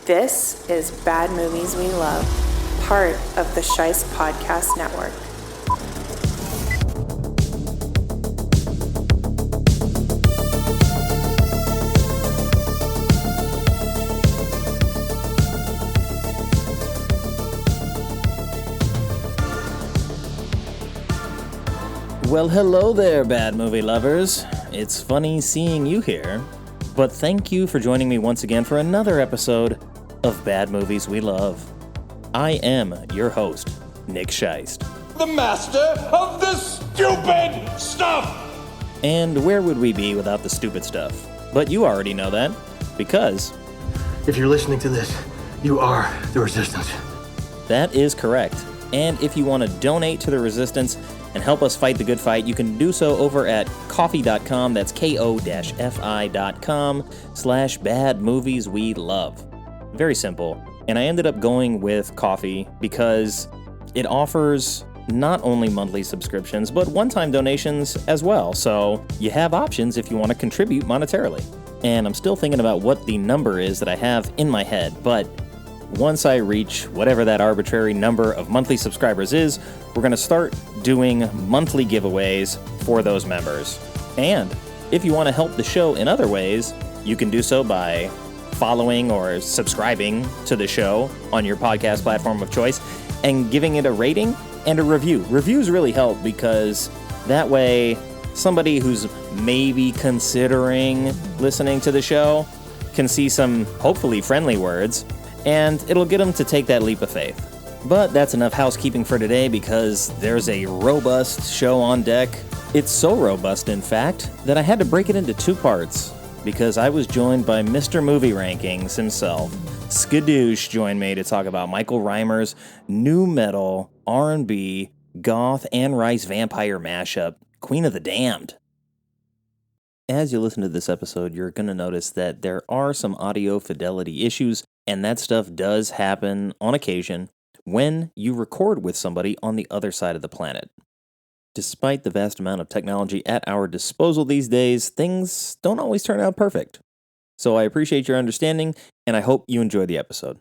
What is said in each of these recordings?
This is Bad Movies We Love, part of the Shice Podcast Network. Well, hello there, Bad Movie lovers. It's funny seeing you here, but thank you for joining me once again for another episode of Bad Movies We Love. I am your host, Nick Scheist. The master of the stupid stuff! And where would we be without the stupid stuff? But you already know that, because... if you're listening to this, you are the Resistance. That is correct. And if you want to donate to the Resistance and help us fight the good fight, you can do so over at ko-fi.com. That's ko-fi.com/badmovieswelove. Very simple. And I ended up going with Ko-fi because it offers not only monthly subscriptions, but one-time donations as well. So you have options if you want to contribute monetarily. And I'm still thinking about what the number is that I have in my head, but once I reach whatever that arbitrary number of monthly subscribers is, we're going to start doing monthly giveaways for those members. And if you want to help the show in other ways, you can do so by following or subscribing to the show on your podcast platform of choice and giving it a rating and a review. Reviews really help because that way somebody who's maybe considering listening to the show can see some hopefully friendly words, and it'll get them to take that leap of faith. But that's enough housekeeping for today because there's a robust show on deck. It's so robust, in fact, that I had to break it into two parts because I was joined by Mr. Movie Rankings himself. Skadooosch joined me to talk about Michael Rymer's new metal, R&B, goth, and rice vampire mashup, Queen of the Damned. As you listen to this episode, you're going to notice that there are some audio fidelity issues, and that stuff does happen on occasion when you record with somebody on the other side of the planet. Despite the vast amount of technology at our disposal these days, things don't always turn out perfect. So I appreciate your understanding, and I hope you enjoy the episode.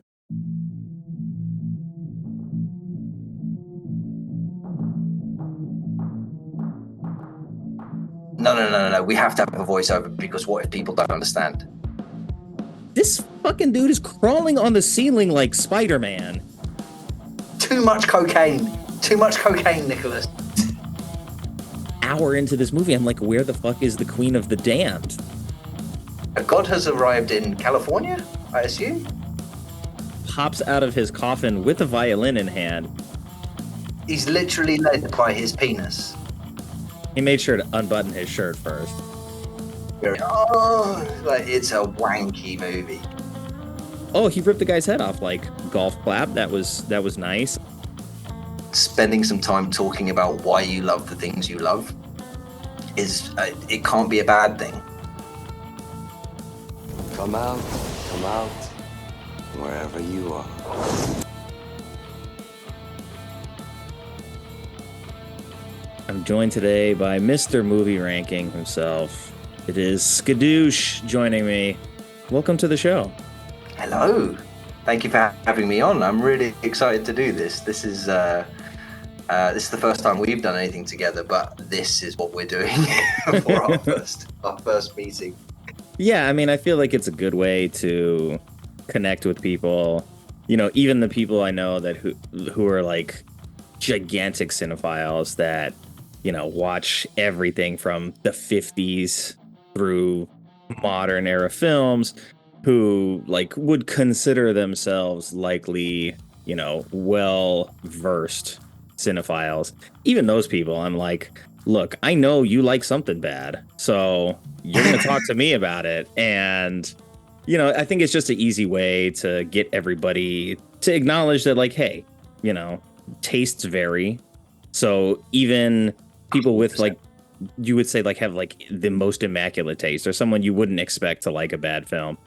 No. We have to have a voiceover because what if people don't understand? This fucking dude is crawling on the ceiling like Spider-Man. Too much cocaine, Nicholas. Hour into this movie, I'm like, where the fuck is the Queen of the Damned? A god has arrived in California, I assume? Pops out of his coffin with a violin in hand. He's literally led by his penis. He made sure to unbutton his shirt first. Oh, like it's a wanky movie. Oh, he ripped the guy's head off like golf clap. That was nice. Spending some time talking about why you love the things you love is it can't be a bad thing. Come out, wherever you are. I'm joined today by Mr. Movie Ranking himself. It is Skadooosch joining me. Welcome to the show. Hello. Thank you for having me on. I'm really excited to do this. This is the first time we've done anything together, but this is what we're doing for our first meeting. Yeah, I mean, I feel like it's a good way to connect with people. You know, even the people I know that who are like gigantic cinephiles that, you know, watch everything from the 50s through modern era films, who like would consider themselves likely, you know, well-versed cinephiles. Even those people, I'm like, look, I know you like something bad, so you're going to talk to me about it. And, you know, I think it's just an easy way to get everybody to acknowledge that, like, hey, you know, tastes vary. So even people with like, you would say like have like the most immaculate taste or someone you wouldn't expect to like a bad film.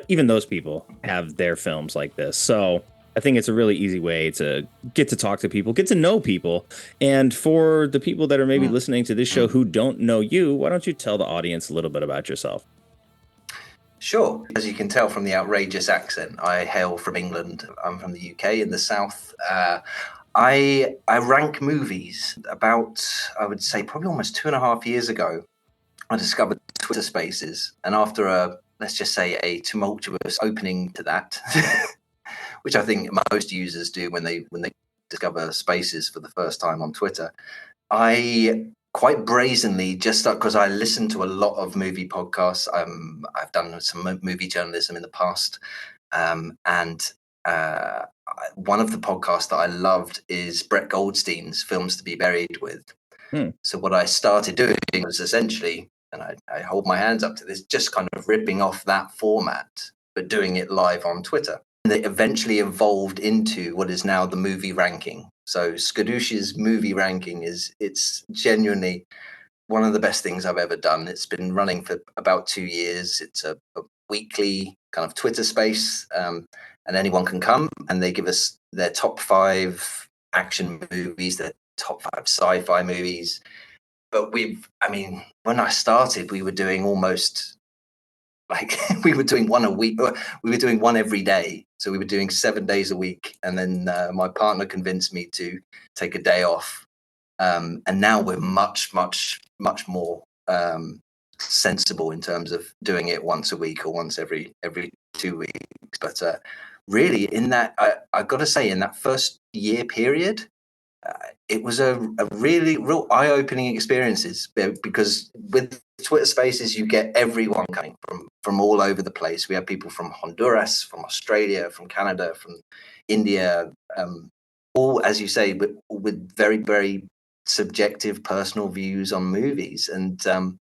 Even those people have their films like this. So I think it's a really easy way to get to talk to people, get to know people. And for the people that are maybe listening to this show who don't know you, why don't you tell the audience a little bit about yourself? Sure. As you can tell from the outrageous accent, I hail from England. I'm from the UK in the south. I rank movies about, I would say, probably almost 2.5 years ago. I discovered Twitter Spaces, and after let's just say a tumultuous opening to that, which I think most users do when they discover Spaces for the first time on Twitter, I quite brazenly, just because I listen to a lot of movie podcasts. I've done some movie journalism in the past, and one of the podcasts that I loved is Brett Goldstein's Films to Be Buried With. So what I started doing was essentially, and I hold my hands up to this, just kind of ripping off that format, but doing it live on Twitter. And it eventually evolved into what is now the movie ranking. So Skadoosh's movie ranking it's genuinely one of the best things I've ever done. It's been running for about 2 years. It's a weekly kind of Twitter space, and anyone can come and they give us their top 5 action movies, their top 5 sci-fi movies. But when I started, we were doing almost like we were doing one a week. We were doing one every day. So we were doing 7 days a week. And then my partner convinced me to take a day off. And now we're much, much, much more sensible in terms of doing it once a week or once every 2 weeks. But really, in that, I've got to say, in that first year period, it was a real eye-opening experiences, because with Twitter Spaces you get everyone coming from all over the place. We have people from Honduras, from Australia, from Canada, from India, all, as you say, but with very, very subjective personal views on movies. And for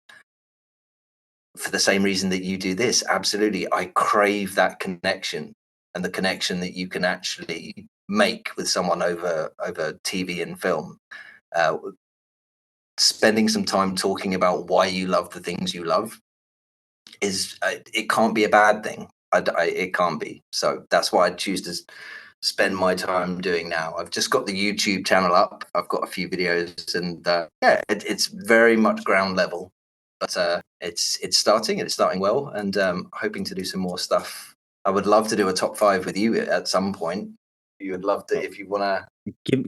the same reason that you do this, absolutely, I crave that connection, and the connection that you can actually make with someone over TV and film. Spending some time talking about why you love the things you love it can't be a bad thing. It can't be. So that's what I choose to spend my time doing now. I've just got the YouTube channel up. I've got a few videos, and it's very much ground level, but it's starting well, and hoping to do some more stuff. I would love to do a top 5 with you at some point. You would love to, if you want to.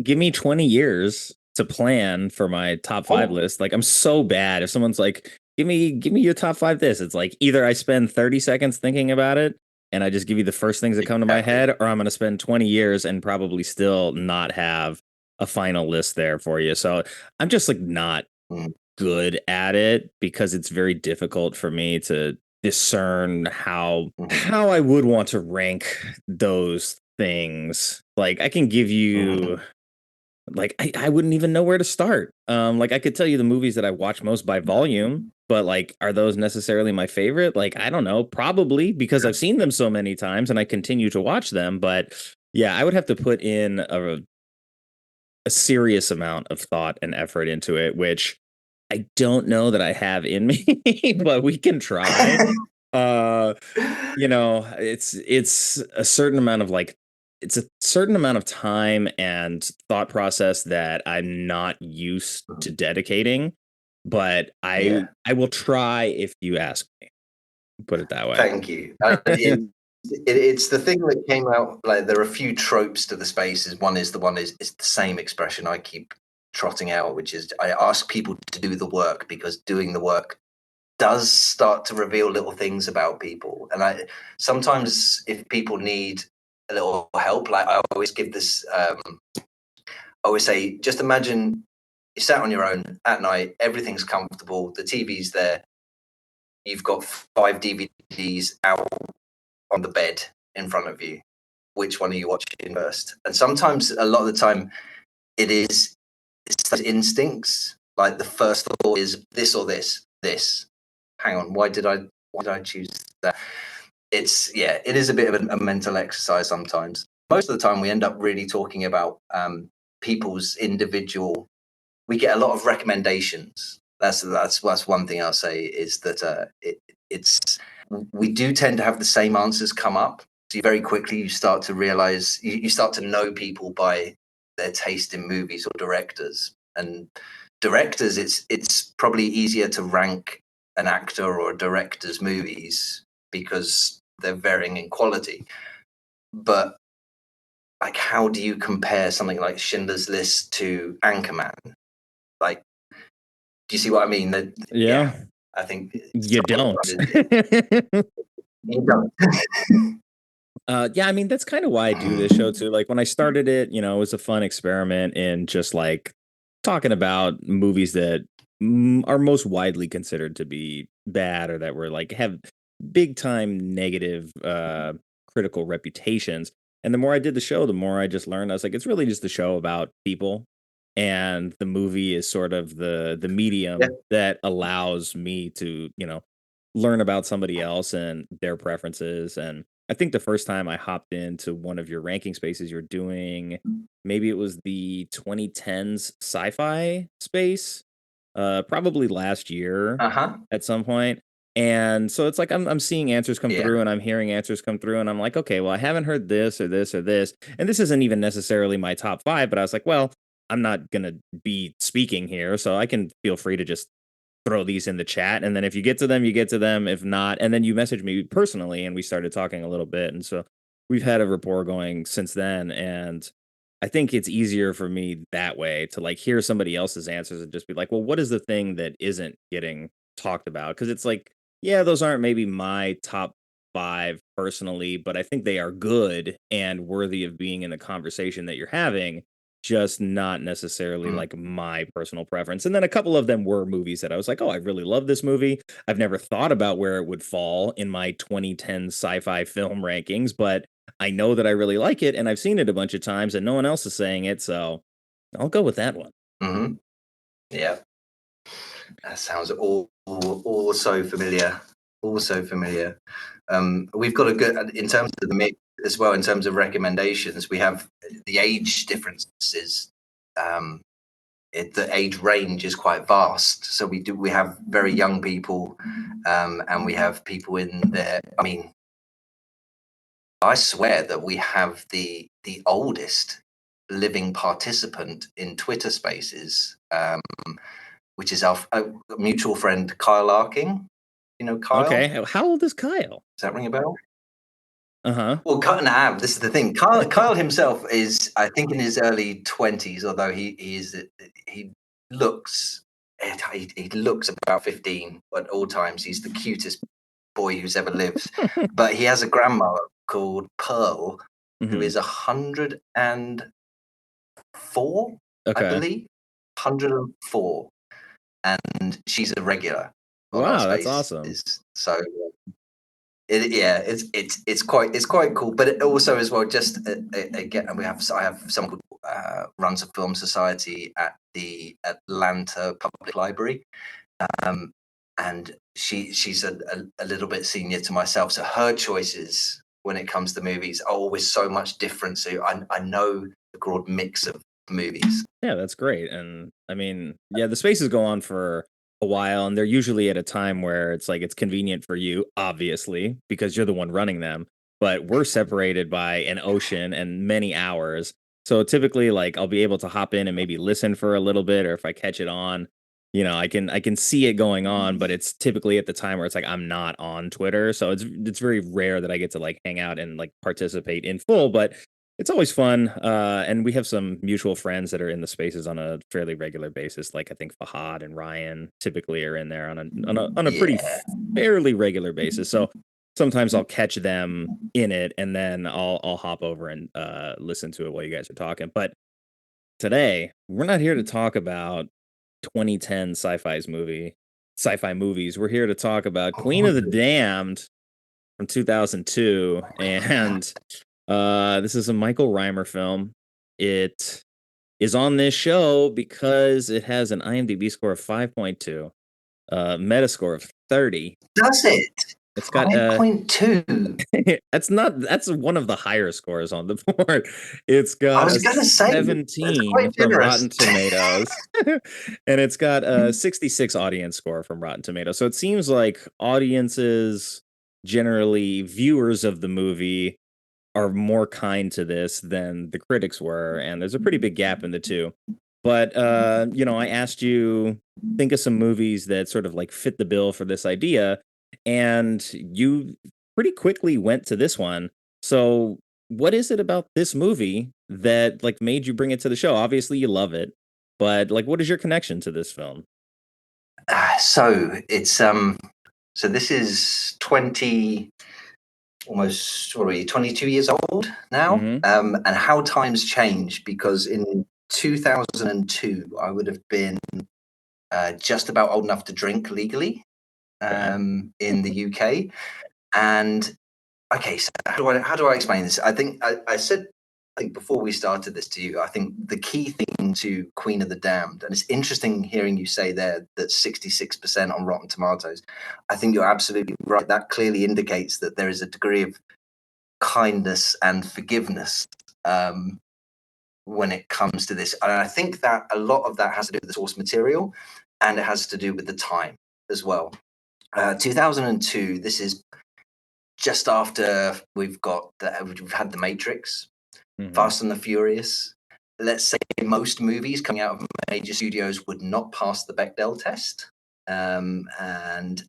Give me 20 years to plan for my top 5 list. Like, I'm so bad. If someone's like, give me your top 5 this, it's like either I spend 30 seconds thinking about it and I just give you the first things that come to my head, or I'm going to spend 20 years and probably still not have a final list there for you. So I'm just like not good at it, because it's very difficult for me to discern how I would want to rank those things. Like, I can give you like I wouldn't even know where to start. Like, I could tell you the movies that I watch most by volume, but like, are those necessarily my favorite? Like, I don't know, probably, because I've seen them so many times and I continue to watch them. But yeah, I would have to put in a serious amount of thought and effort into it, which I don't know that I have in me, but we can try. It's a certain amount of time and thought process that I'm not used to dedicating, but I will try if you ask me. Put it that way. Thank you. It's the thing that came out. Like, there are a few tropes to the Spaces. One is it's the same expression I keep trotting out, which is I ask people to do the work, because doing the work does start to reveal little things about people. And I sometimes, if people need a little help, like I always give this, I always say, just imagine you sat on your own at night, everything's comfortable, the TV's there, you've got 5 DVDs out on the bed in front of you. Which one are you watching first? And sometimes, a lot of the time, it's those instincts. Like, the first thought is this or this. Hang on, why did I choose that? It is a bit of a mental exercise sometimes. Most of the time, we end up really talking about people's individual. We get a lot of recommendations. That's one thing I'll say, is that we do tend to have the same answers come up. So very quickly you start to realize, you start to know people by their taste in movies or directors. And directors, it's probably easier to rank an actor or a director's movies because they're varying in quality. But like, how do you compare something like Schindler's List to Anchorman? Like, do you see what I mean? Yeah. I think You don't. You don't. Yeah, I mean, that's kind of why I do this show too. Like when I started it, it was a fun experiment in just like talking about movies that are most widely considered to be bad or that were like have big time negative critical reputations. And the more I did the show, the more I just learned. I was like, it's really just a show about people, and the movie is sort of the medium that allows me to learn about somebody else and their preferences. And I think the first time I hopped into one of your ranking spaces, you're doing, maybe it was the 2010s sci-fi space, probably last year at some point. And so it's like I'm seeing answers come through, and I'm hearing answers come through, and I'm like, okay, well, I haven't heard this or this or this, and this isn't even necessarily my top 5, but I was like, well, I'm not gonna be speaking here, so I can feel free to just throw these in the chat, and then if you get to them, you get to them. If not, and then you message me personally, and we started talking a little bit, and so we've had a rapport going since then. And I think it's easier for me that way to like hear somebody else's answers and just be like, well, what is the thing that isn't getting talked about? Because it's like, yeah, those aren't maybe my top 5 personally, but I think they are good and worthy of being in the conversation that you're having, just not necessarily like my personal preference. And then a couple of them were movies that I was like, oh, I really love this movie. I've never thought about where it would fall in my 2010 sci-fi film rankings, but I know that I really like it, and I've seen it a bunch of times, and no one else is saying it, so I'll go with that one. Mm-hmm. Yeah, that sounds all so familiar. All so familiar. We've got a good, in terms of the mix as well, in terms of recommendations, we have the age differences. The age range is quite vast. So we have very young people, and we have people in there. I mean, I swear that we have the oldest living participant in Twitter Spaces, which is our mutual friend Kyle Larking. You know Kyle? Okay, how old is Kyle? Does that ring a bell? Uh-huh. Well, this is the thing. Kyle himself is, I think, in his early 20s, although he looks about 15 at all times. He's the cutest boy who's ever lived. But he has a grandmother called Pearl, who is 104, I believe. 104. And she's a regular. Wow, that's awesome. So it's quite cool. But it also as well, just again, I have someone who runs a film society at the Atlanta Public Library, and she's a little bit senior to myself, so her choices when it comes to movies are always so much different. So I know the broad mix of movies. Yeah, that's great. And I mean, yeah, the spaces go on for a while, and they're usually at a time where it's like it's convenient for you, obviously, because you're the one running them. But we're separated by an ocean and many hours. So typically, like, I'll be able to hop in and maybe listen for a little bit, or if I catch it on, I can see it going on, but it's typically at the time where it's like I'm not on Twitter. So it's very rare that I get to like hang out and like participate in full, but it's always fun, and we have some mutual friends that are in the spaces on a fairly regular basis. Like I think Fahad and Ryan typically are in there on a pretty fairly regular basis. So sometimes I'll catch them in it, and then I'll hop over and listen to it while you guys are talking. But today we're not here to talk about 2010 sci-fi movies. We're here to talk about Queen of the Damned from 2002, and this is a Michael Rymer film. It is on this show because it has an IMDb score of 5.2, Metascore of 30. Does it? It's got 5.2. That's one of the higher scores on the board. It's got I was gonna say 17 from Rotten Tomatoes, and it's got a 66 audience score from Rotten Tomatoes. So it seems like audiences, generally viewers of the movie, are more kind to this than the critics were, and there's a pretty big gap in the two. But I asked you think of some movies that sort of like fit the bill for this idea, and you pretty quickly went to this one. So what is it about this movie that like made you bring it to the show? Obviously you love it, but like what is your connection to this film? So it's so this is 20, almost, what are we, 22 years old now. Mm-hmm. And how times change, because in 2002 I would have been just about old enough to drink legally in the UK. And okay, so how do I explain this? I think I said, I think before we started this to you, I think the key thing to Queen of the Damned, and it's interesting hearing you say there that 66% on Rotten Tomatoes. I think you're absolutely right. That clearly indicates that there is a degree of kindness and forgiveness when it comes to this. And I think that a lot of that has to do with the source material, and it has to do with the time as well. 2002, this is just after we've had The Matrix, Fast and the Furious. Let's say most movies coming out of major studios would not pass the Bechdel test. And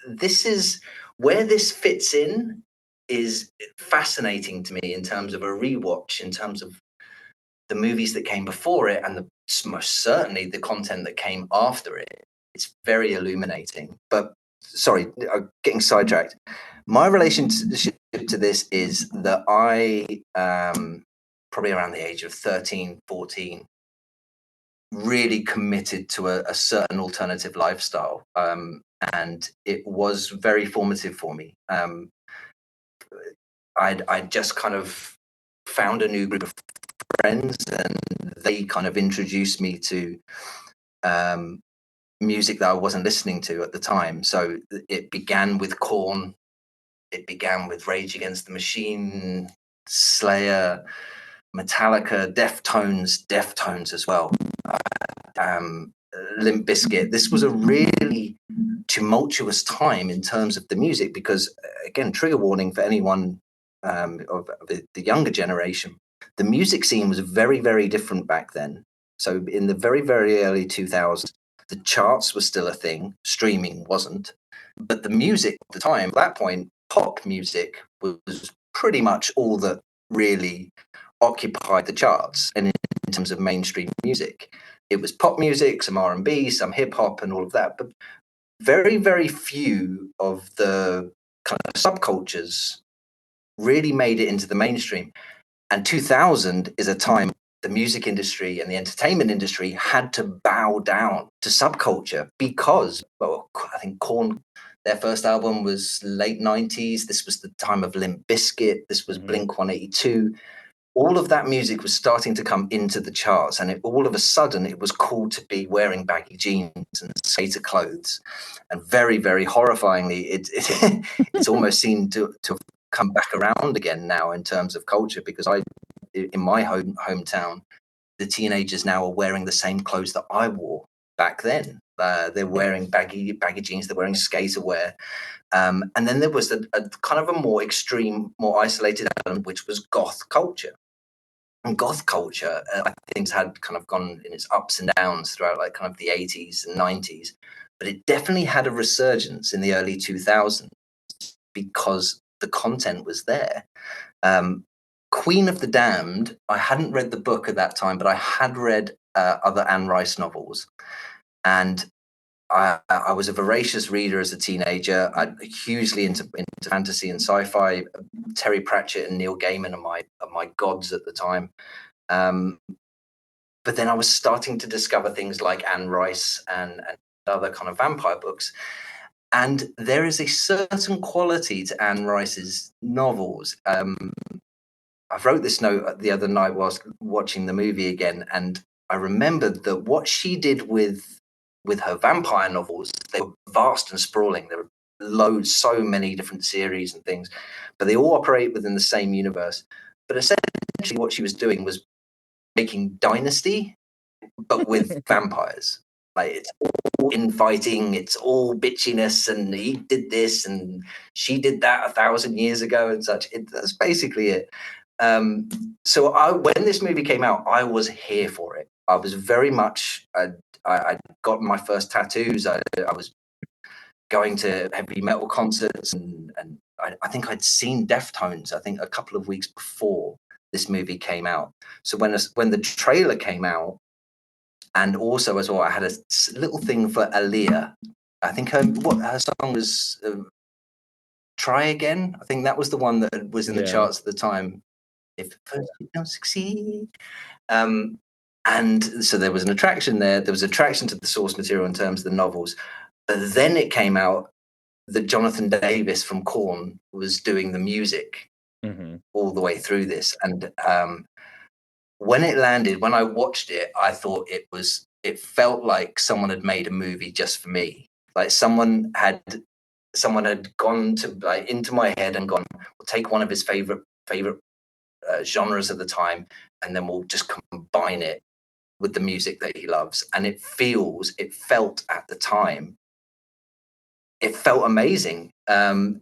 this is where this fits in, is fascinating to me in terms of a rewatch, in terms of the movies that came before it, and most certainly the content that came after it. It's very illuminating. But sorry, I'm getting sidetracked. My relationship to this is that I, probably around the age of 13, 14, really committed to a certain alternative lifestyle. And it was very formative for me. I'd just kind of found a new group of friends, and they kind of introduced me to music that I wasn't listening to at the time. So it began with Korn, it began with Rage Against the Machine, Slayer, Metallica, Deftones as well, Limp Bizkit. This was a really tumultuous time in terms of the music, because again, trigger warning for anyone of the younger generation, the music scene was very, very different back then. So in the very, very early 2000s, the charts were still a thing, streaming wasn't, but the music at the time, at that point, pop music was pretty much all that really occupied the charts. And in terms of mainstream music, it was pop music, some R&B, some hip hop, and all of that. But very, very few of the kind of subcultures really made it into the mainstream. And 2000 is a time the music industry and the entertainment industry had to bow down to subculture, because, well, I think Korn, their first album was late 90s. This was the time of Limp Bizkit. This was Blink 182. All of that music was starting to come into the charts, and all of a sudden it was cool to be wearing baggy jeans and skater clothes. And very, very horrifyingly, it's almost seemed to have come back around again now in terms of culture, because in my hometown, the teenagers now are wearing the same clothes that I wore back then. They're wearing baggy jeans, they're wearing skater wear. And then there was a kind of a more extreme, more isolated element, which was goth culture. And goth culture, I think, had kind of gone in its ups and downs throughout like kind of the 80s and 90s. But it definitely had a resurgence in the early 2000s because the content was there. Queen of the Damned, I hadn't read the book at that time, but I had read other Anne Rice novels. And I was a voracious reader as a teenager. I'm hugely into fantasy and sci-fi. Terry Pratchett and Neil Gaiman are my gods at the time. But then I was starting to discover things like Anne Rice and other kind of vampire books. And there is a certain quality to Anne Rice's novels. I wrote this note the other night whilst watching the movie again, and I remembered that what she did with her vampire novels, they were vast and sprawling. There were so many different series and things, but they all operate within the same universe. But essentially what she was doing was making Dynasty, but with vampires. Like, it's all infighting, it's all bitchiness, and he did this and she did that 1,000 years ago and such. That's basically it. So when this movie came out, I was here for it. I was very much, I got my first tattoos. I was going to heavy metal concerts and I think I'd seen Deftones, I think a couple of weeks before this movie came out. So when the trailer came out, and also as well, I had a little thing for Aaliyah. I think her song was Try Again. I think that was the one that was in the charts at the time. If first you don't succeed. And so there was an attraction there. There was attraction to the source material in terms of the novels. But then it came out that Jonathan Davis from Korn was doing the music all the way through this. And when it landed, when I watched it, I thought it felt like someone had made a movie just for me. Like someone had gone to into my head and gone, we'll take one of his favorite genres at the time, and then we'll just combine it with the music that he loves. And it felt at the time, it felt amazing. I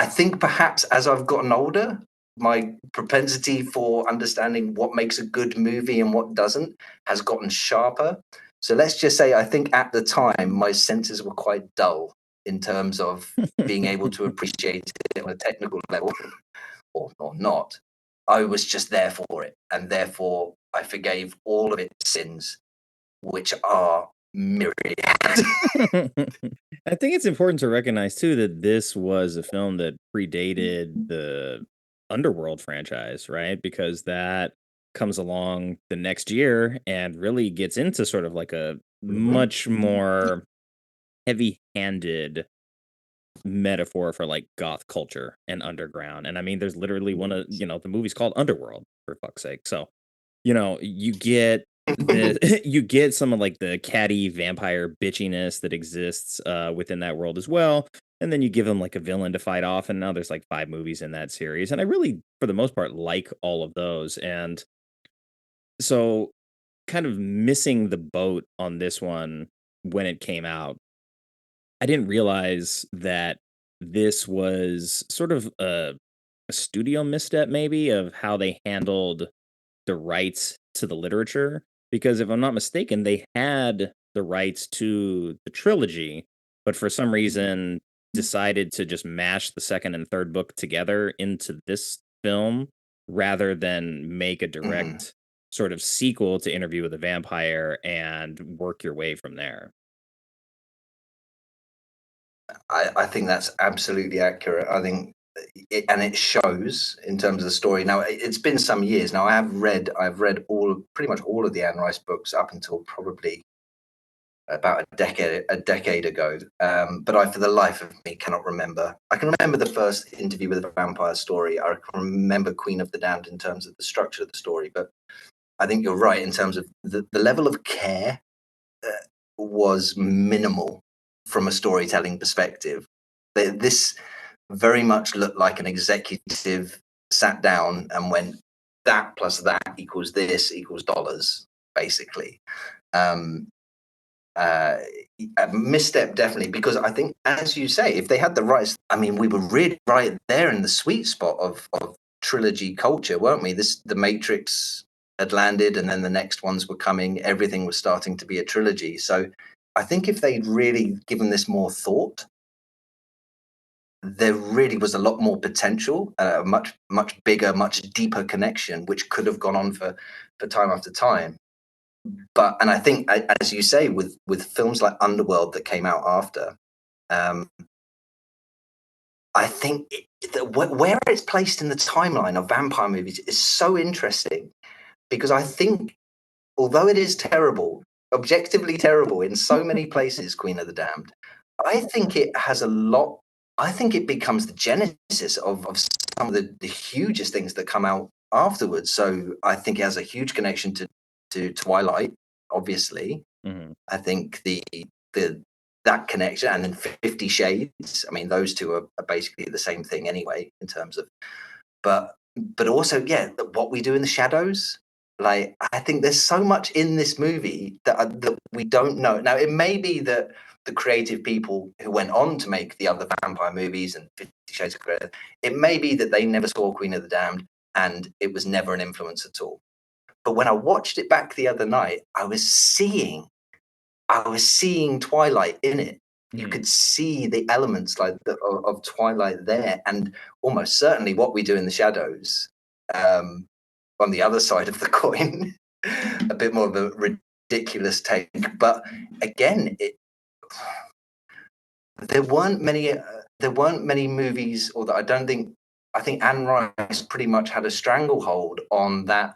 think perhaps as I've gotten older, my propensity for understanding what makes a good movie and what doesn't has gotten sharper. So let's just say I think at the time my senses were quite dull in terms of being able to appreciate it on a technical level or not. I was just there for it, and therefore I forgave all of its sins, which are myriad. I think it's important to recognize too that this was a film that predated the Underworld franchise, right? Because that comes along the next year and really gets into sort of like a much more heavy-handed metaphor for like goth culture and underground. And I mean, there's literally one of, the movie's called Underworld, for fuck's sake. So, you get you get some of like the catty vampire bitchiness that exists within that world as well. And then you give them like a villain to fight off. And now there's like 5 movies in that series. And I really, for the most part, like all of those. And so kind of missing the boat on this one when it came out, I didn't realize that this was sort of a studio misstep, maybe, of how they handled the rights to the literature. Because if I'm not mistaken, they had the rights to the trilogy, but for some reason decided to just mash the second and third book together into this film rather than make a direct sort of sequel to Interview with a Vampire and work your way from there. I think that's absolutely accurate. I think it shows in terms of the story. Now it's been some years now. I've read pretty much all of the Anne Rice books up until probably about a decade ago. But I, for the life of me, cannot remember. I can remember the first Interview with a Vampire story. I can remember Queen of the Damned in terms of the structure of the story. But I think you're right in terms of the level of care was minimal from a storytelling perspective. This very much looked like an executive sat down and went, that plus that equals this equals dollars, basically. A misstep, definitely, because I think, as you say, if they had the rights, I mean, we were really right there in the sweet spot of trilogy culture, weren't we? The Matrix had landed, and then the next ones were coming. Everything was starting to be a trilogy. So I think if they'd really given this more thought, there really was a lot more potential, a much bigger, much deeper connection, which could have gone on for time after time. But, and I think, as you say, with films like Underworld that came out after, I think where it's placed in the timeline of vampire movies is so interesting, because I think, although it is terrible, objectively terrible in so many places, Queen of the Damned, I think it has a lot. I think it becomes the genesis of some of the hugest things that come out afterwards. So I think it has a huge connection to Twilight, obviously. I think that connection, and then 50 Shades. I mean, those two are basically the same thing anyway, in terms of, but also, yeah, what we do in the shadows. Like, I think there's so much in this movie that we don't know. Now, it may be that the creative people who went on to make the other vampire movies and 50 Shades of Grey, it may be that they never saw Queen of the Damned and it was never an influence at all. But when I watched it back the other night, I was seeing Twilight in it. you could see the elements like of Twilight there, and almost certainly what we do in the shadows on the other side of the coin. A bit more of a ridiculous take, but again, there weren't many movies, or that I think Anne Rice pretty much had a stranglehold on that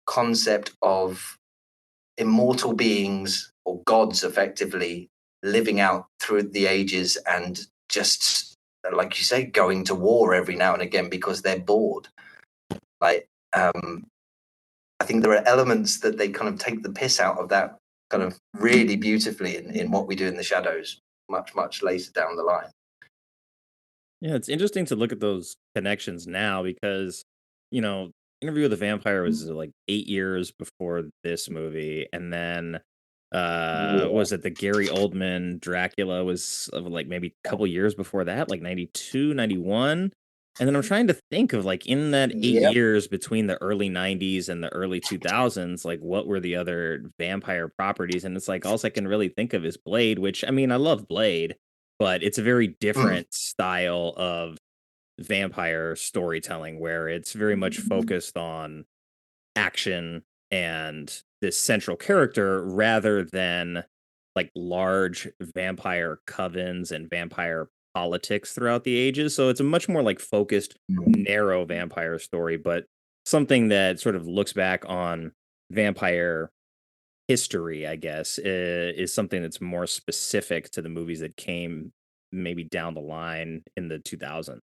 concept of immortal beings or gods effectively living out through the ages and just, like you say, going to war every now and again because they're bored. Like, I think there are elements that they kind of take the piss out of that kind of really beautifully in what we do in the shadows much later down the line. Yeah, it's interesting to look at those connections now because, you know, Interview with the Vampire was like 8 years before this movie, and then was it the Gary Oldman Dracula was like maybe a couple years before that, like 92, 91. And then I'm trying to think of like in that 8 years between the early 90s and the early 2000s, like what were the other vampire properties? And it's like all I can really think of is Blade, which I mean, I love Blade, but it's a very different style of vampire storytelling where it's very much focused on action and this central character rather than like large vampire covens and vampire politics throughout the ages. So it's a much more like focused, narrow vampire story, but something that sort of looks back on vampire history, I guess, is something that's more specific to the movies that came maybe down the line in the 2000s.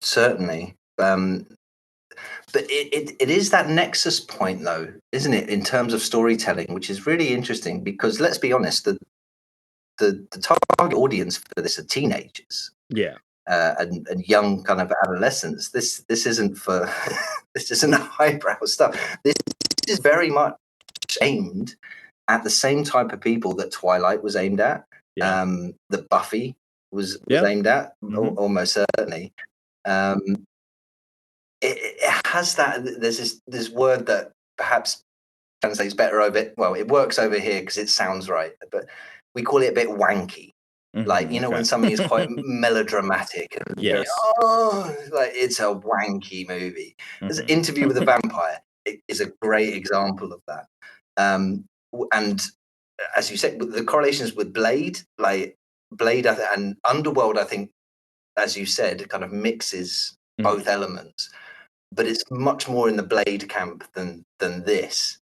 Certainly. But it is that nexus point, though, isn't it, in terms of storytelling, which is really interesting because let's be honest, the target audience for this are teenagers, Yeah. and young kind of adolescents. This isn't for this isn't highbrow stuff. This is very much aimed at the same type of people that Twilight was aimed at. Yeah. That Buffy was Yeah. aimed at, Mhm. almost certainly. It has that. There's this word that perhaps translates better over it. Well, it works over here because it sounds right, but we call it a bit wanky. Like, you know, when Okay. something is quite melodramatic and very, Yes. like it's a wanky movie. There's Mhm. Interview with a Vampire. It is a great example of that. And as you said, the correlations with Blade, like Blade and Underworld, I think, as you said, kind of mixes Mhm. both elements, but it's much more in the Blade camp than this.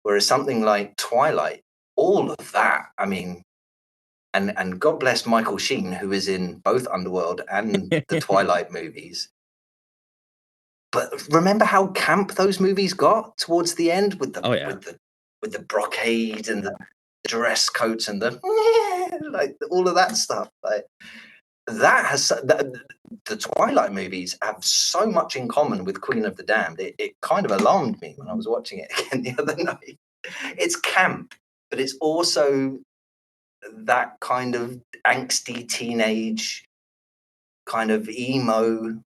Whereas something like Twilight, all of that, I mean, and God bless Michael Sheen, who is in both Underworld and the Twilight movies. But remember how camp those movies got towards the end with the Oh, yeah. with the brocade and the dress coats and the like all of that stuff. Like that has the Twilight movies have so much in common with Queen of the Damned. It kind of alarmed me when I was watching it again the other night. It's camp, but it's also that kind of angsty teenage kind of emo,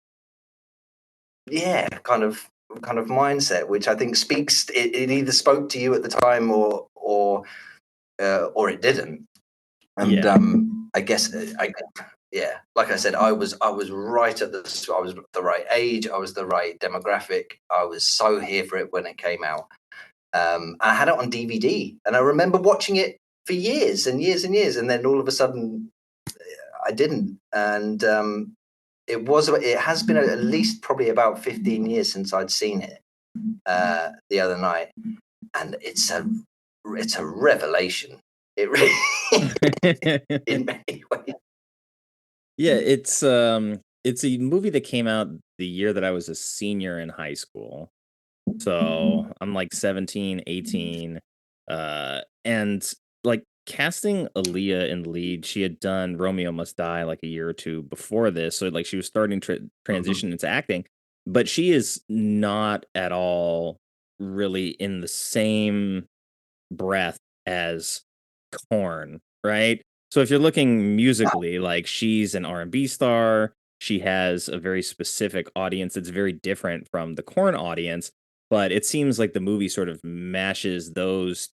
yeah, kind of mindset, which I think speaks. It either spoke to you at the time or it didn't. And Yeah. I guess yeah, like I said, I was right at I was the right age, I was the right demographic. I was so here for it when it came out. I had it on DVD, and I remember watching it for years and years and years, and then all of a sudden, I didn't. And it has been at least probably about 15 years since I'd seen it the other night, and it's a revelation. It really, in many ways. Yeah, it's a movie that came out the year that I was a senior in high school. So, I'm like 17, 18, and, like, casting Aaliyah in the lead, she had done Romeo Must Die, like, a year or 2 before this, so, like, she was starting to transition into acting, but she is not at all really in the same breath as Korn, right? So if you're looking musically, like she's an R&B star, she has a very specific audience that's very different from the Korn audience, but it seems like the movie sort of mashes those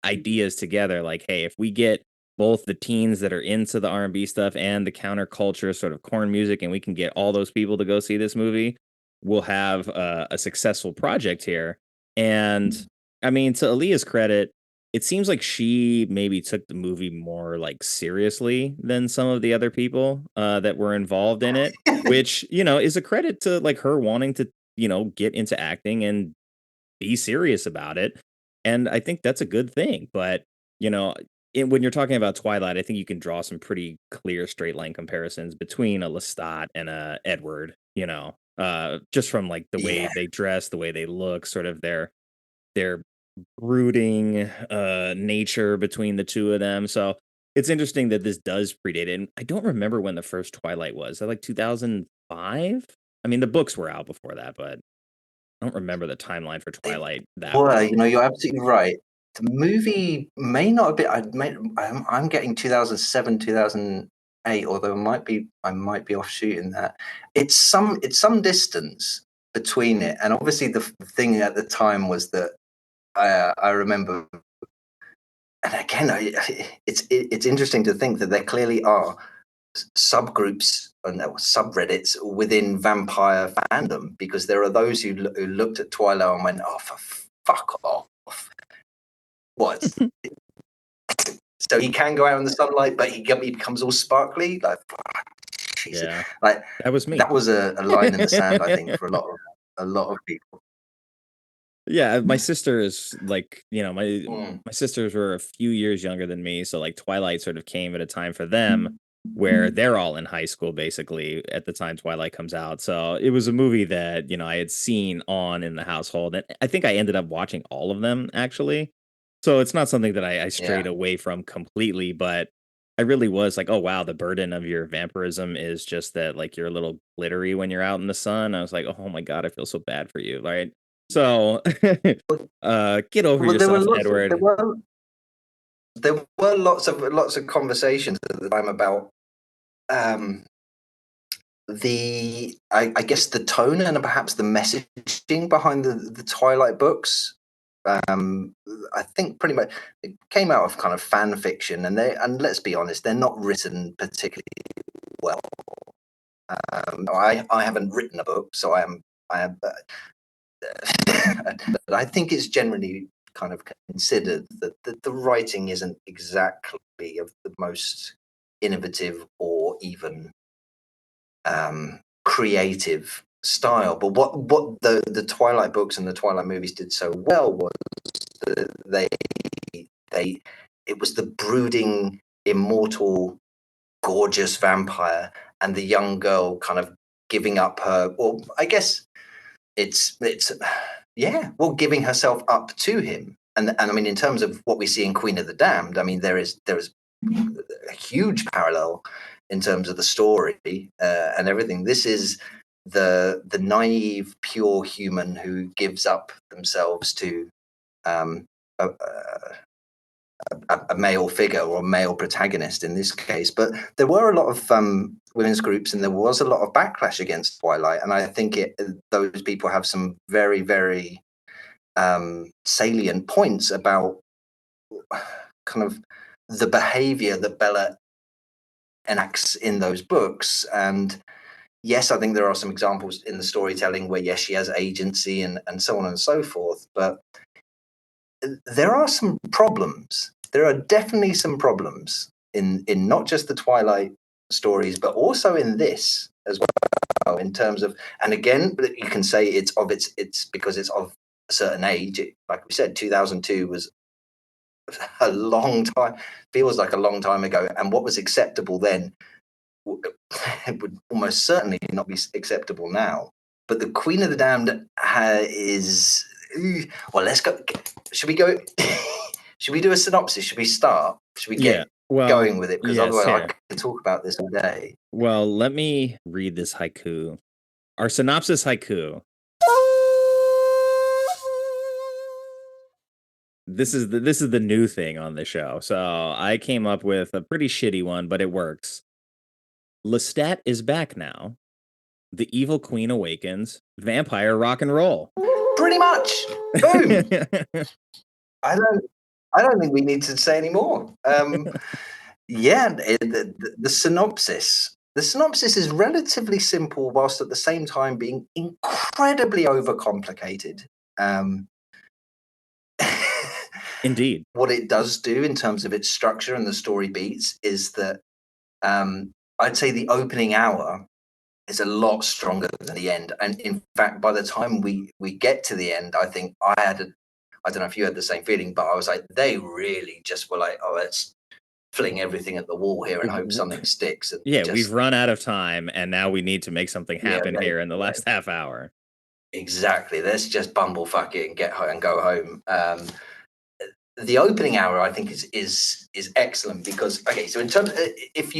ideas together like, hey, if we get both the teens that are into the R&B stuff and the counterculture sort of Korn music, and we can get all those people to go see this movie, we'll have a successful project here. And I mean, to Aaliyah's credit, it seems like she maybe took the movie more like seriously than some of the other people that were involved in it, which, is a credit to like her wanting to, get into acting and be serious about it. And I think that's a good thing. But, you know, when you're talking about Twilight, I think you can draw some pretty clear straight line comparisons between a Lestat and a Edward, just from like the way Yeah. they dress, the way they look, sort of their brooding nature between the two of them. So it's interesting that this does predate it. And I don't remember when the first Twilight was. Is that like 2005? I mean, the books were out before that, but I don't remember the timeline for Twilight that well. Well, you're absolutely right. The movie may not have been. I'm getting 2007, 2008, although I might be offshooting that. It's some distance between it, and obviously the thing at the time was that I remember, and again, it's interesting to think that there clearly are subgroups and subreddits within vampire fandom, because there are those who looked at Twilight and went, "Oh, for fuck off! What? So he can go out in the sunlight, but he becomes all sparkly? Like, Jesus. Yeah, like that was me. That was a line in the sand, I think, for a lot of people." Yeah, my sister is like, my sisters were a few years younger than me, so like Twilight sort of came at a time for them where they're all in high school basically at the time Twilight comes out. So it was a movie that, I had seen on in the household, and I think I ended up watching all of them actually. So it's not something that I strayed away from completely, but I really was like, oh wow, the burden of your vampirism is just that like you're a little glittery when you're out in the sun. I was like, oh my God, I feel so bad for you, right? So get over yourself, Edward. There were lots of conversations at the time about I guess the tone and perhaps the messaging behind the Twilight books. I think pretty much it came out of kind of fan fiction, and let's be honest, they're not written particularly well. I haven't written a book, so I am. But I think it's generally kind of considered that the writing isn't exactly of the most innovative or even creative style. But what the Twilight books and the Twilight movies did so well was that it was the brooding, immortal, gorgeous vampire and the young girl kind of giving up her, well, I guess it's giving herself up to him. And I mean, in terms of what we see in Queen of the Damned, I mean, there is a huge parallel in terms of the story and everything. This is the naive, pure human who gives up themselves to a male figure or a male protagonist in this case. But there were a lot of women's groups, and there was a lot of backlash against Twilight. And I think those people have some very, very salient points about kind of the behavior that Bella enacts in those books. And yes, I think there are some examples in the storytelling where, yes, she has agency and so on and so forth. But there are some problems. There are definitely some problems in not just the Twilight stories, but also in this as well, in terms of, and again, you can say it's because it's of a certain age. Like we said, 2002 was a long time, feels like a long time ago. And what was acceptable then would almost certainly not be acceptable now. But the Queen of the Damned is, well, let's go. Should we go? Should we do a synopsis? Should we start? Should we get going with it? Because otherwise I can talk about this all day. Well, let me read this haiku. Our synopsis haiku. This is the new thing on the show. So I came up with a pretty shitty one, but it works. Lestat is back now. The evil queen awakens. Vampire rock and roll. Pretty much. Boom. I don't think we need to say any more. The synopsis. The synopsis is relatively simple, whilst at the same time being incredibly overcomplicated. Indeed. What it does do in terms of its structure and the story beats is that I'd say the opening hour is a lot stronger than the end. And in fact, by the time we get to the end, I think I don't know if you had the same feeling, but I was like, they really just were like, oh, let's fling everything at the wall here and hope something sticks. And we've run out of time, and now we need to make something happen here in the last half hour. Exactly. Let's just bumblefuck it and get home and go home. The opening hour, I think, is excellent because so in terms, if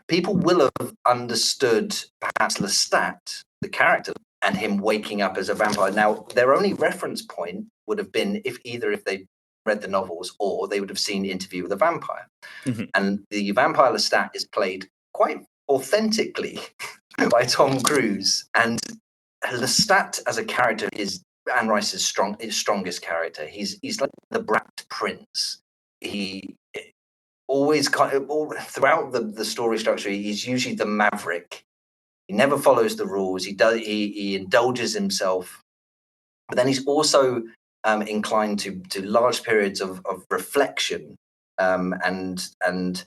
people will have understood perhaps Lestat, the character, and him waking up as a vampire. Now, their only reference point would have been if they read the novels or they would have seen Interview with a Vampire. Mm-hmm. And the vampire Lestat is played quite authentically by Tom Cruise. And Lestat as a character is Anne Rice's strongest character. He's like the brat prince. He always throughout the story structure, he's usually the maverick. He never follows the rules. He indulges himself, but then he's also inclined to large periods of reflection and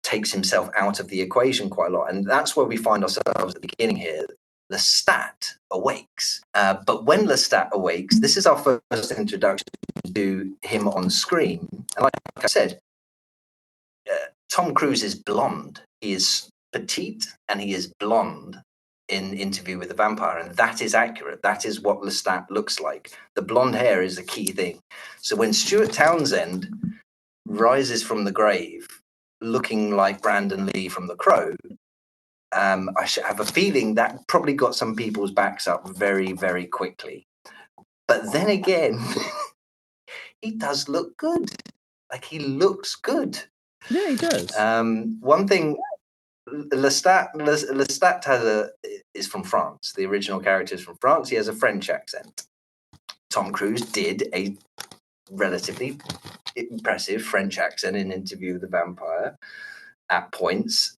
takes himself out of the equation quite a lot. And that's where we find ourselves at the beginning here. Lestat awakes. But when Lestat awakes, this is our first introduction to him on screen. And like I said, Tom Cruise is blonde. He is petite and he is blonde in Interview with the Vampire. And that is accurate. That is what Lestat looks like. The blonde hair is a key thing. So when Stuart Townsend rises from the grave looking like Brandon Lee from The Crow, I should have a feeling that probably got some people's backs up very, very quickly. But then again, he does look good. Like, he looks good. Yeah, he does. One thing, Lestat is from France. The original character is from France. He has a French accent. Tom Cruise did a relatively impressive French accent in Interview with the Vampire at points.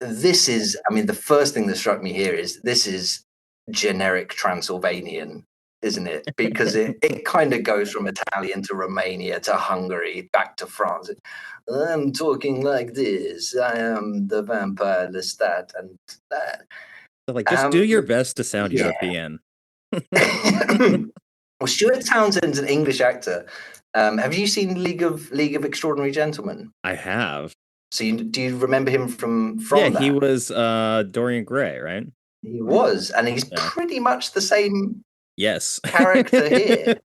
This is, the first thing that struck me here is this is generic Transylvanian, isn't it? Because it kind of goes from Italian to Romania to Hungary back to France. I'm talking like this. I am the vampire Lestat, and that. So, like, just do your best to sound European. Well, Stuart Townsend's an English actor. Have you seen League of Extraordinary Gentlemen? I have. So do you remember him from yeah, that? He was Dorian Gray, right? He was, and he's pretty much the same character here.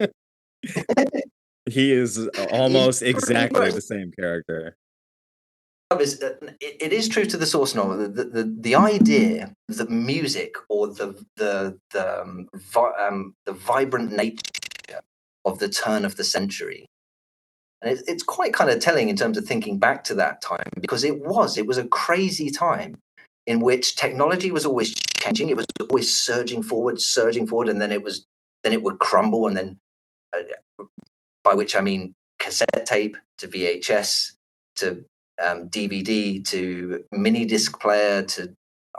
He is almost exactly the same character. It is true to the source novel. The idea that music or the vibrant nature of the turn of the century, and it's quite kind of telling in terms of thinking back to that time, because it was a crazy time in which technology was always changing. It was always surging forward, and then it would crumble, and then by which I mean cassette tape to VHS to DVD to mini disc player to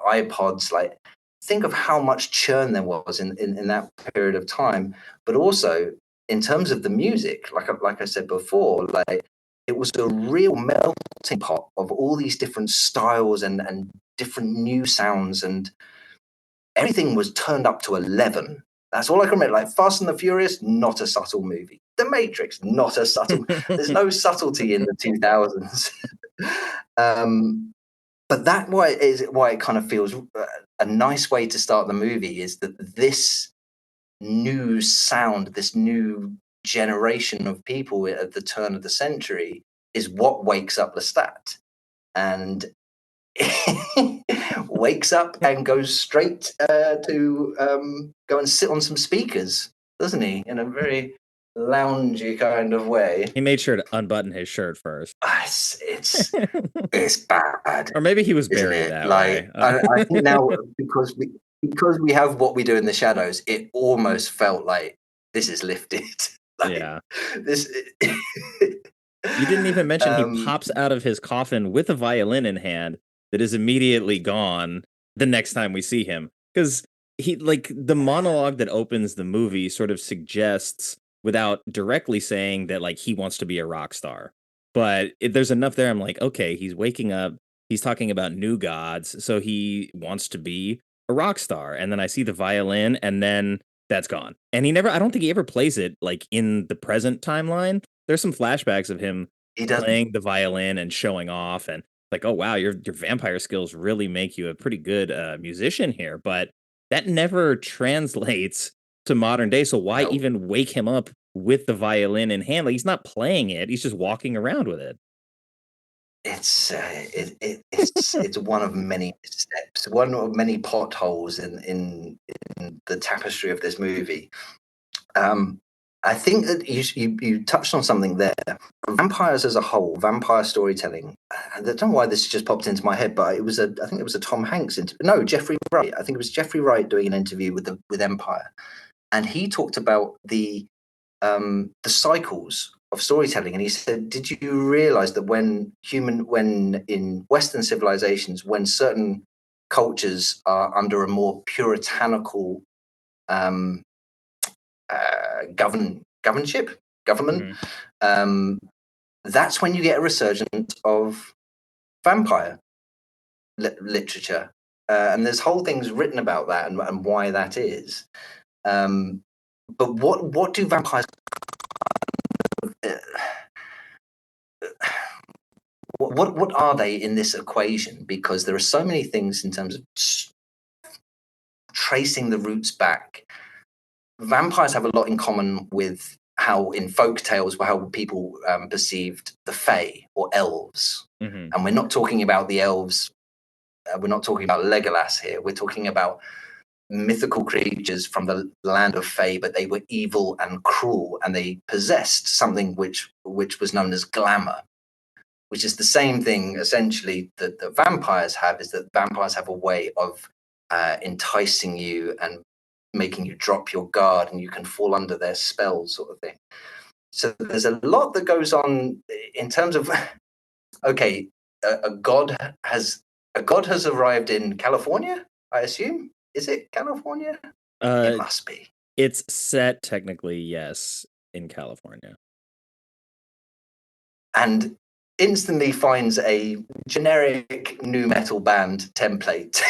iPods. Like, think of how much churn there was in that period of time. But also in terms of the music, like I said before, like, it was a real melting pot of all these different styles and different new sounds, and everything was turned up to 11. That's all I can remember. Like, Fast and the Furious, not a subtle movie. The Matrix, not a subtle. There's no subtlety in the 2000s. But that why it kind of feels a nice way to start the movie is that this new sound, this new generation of people at the turn of the century is what wakes up Lestat, and wakes up and goes straight to go and sit on some speakers, doesn't he? In a very loungy kind of way. He made sure to unbutton his shirt first. It's bad. Or maybe he was buried that way. I think now because we have What We Do in the Shadows, it almost felt like this is lifted. Like, yeah. This You didn't even mention he Um, pops out of his coffin with a violin in hand that is immediately gone the next time we see him. Because he, like, the monologue that opens the movie sort of suggests, without directly saying that, like, he wants to be a rock star. But there's enough there. I'm like, okay, he's waking up. He's talking about new gods. So he wants to be a rock star. And then I see the violin, and then that's gone. And I don't think he ever plays it, like, in the present timeline. There's some flashbacks of him he doesn't. playing the violin and showing off, and like, oh wow, your vampire skills really make you a pretty good musician here. But that never translates to modern day. So why No, even wake him up with the violin in hand? Like, he's not playing it; he's just walking around with it. it's one of many steps, one of many potholes in the tapestry of this movie. Um, I think that you touched on something there. Vampires as a whole, vampire storytelling. I don't know why this just popped into my head, but I think it was a Tom Hanks interview. No, Jeffrey Wright. I think it was Jeffrey Wright doing an interview with Empire, and he talked about the cycles of storytelling. And he said, "Did you realize that when in Western civilizations, when certain cultures are under a more puritanical um, government, Mhm. um, that's when you get a resurgence of vampire literature." And there's whole things written about that and why that is. Um, but what do vampires? Uh, what are they in this equation? Because there are so many things in terms of tracing the roots back. Vampires have a lot in common with how in folk tales how people perceived the Fae or elves. Mhm. And we're not talking about the elves. We're not talking about Legolas here. We're talking about mythical creatures from the land of Fae, but they were evil and cruel, and they possessed something which was known as glamour, which is the same thing essentially that the vampires have. Is that vampires have a way of enticing you and making you drop your guard, and you can fall under their spells, sort of thing. So there's a lot that goes on in terms of okay, a god has arrived in California. I assume, is it California? It Uh, must be. it's set technically, yes, in California. And instantly finds a generic new metal band template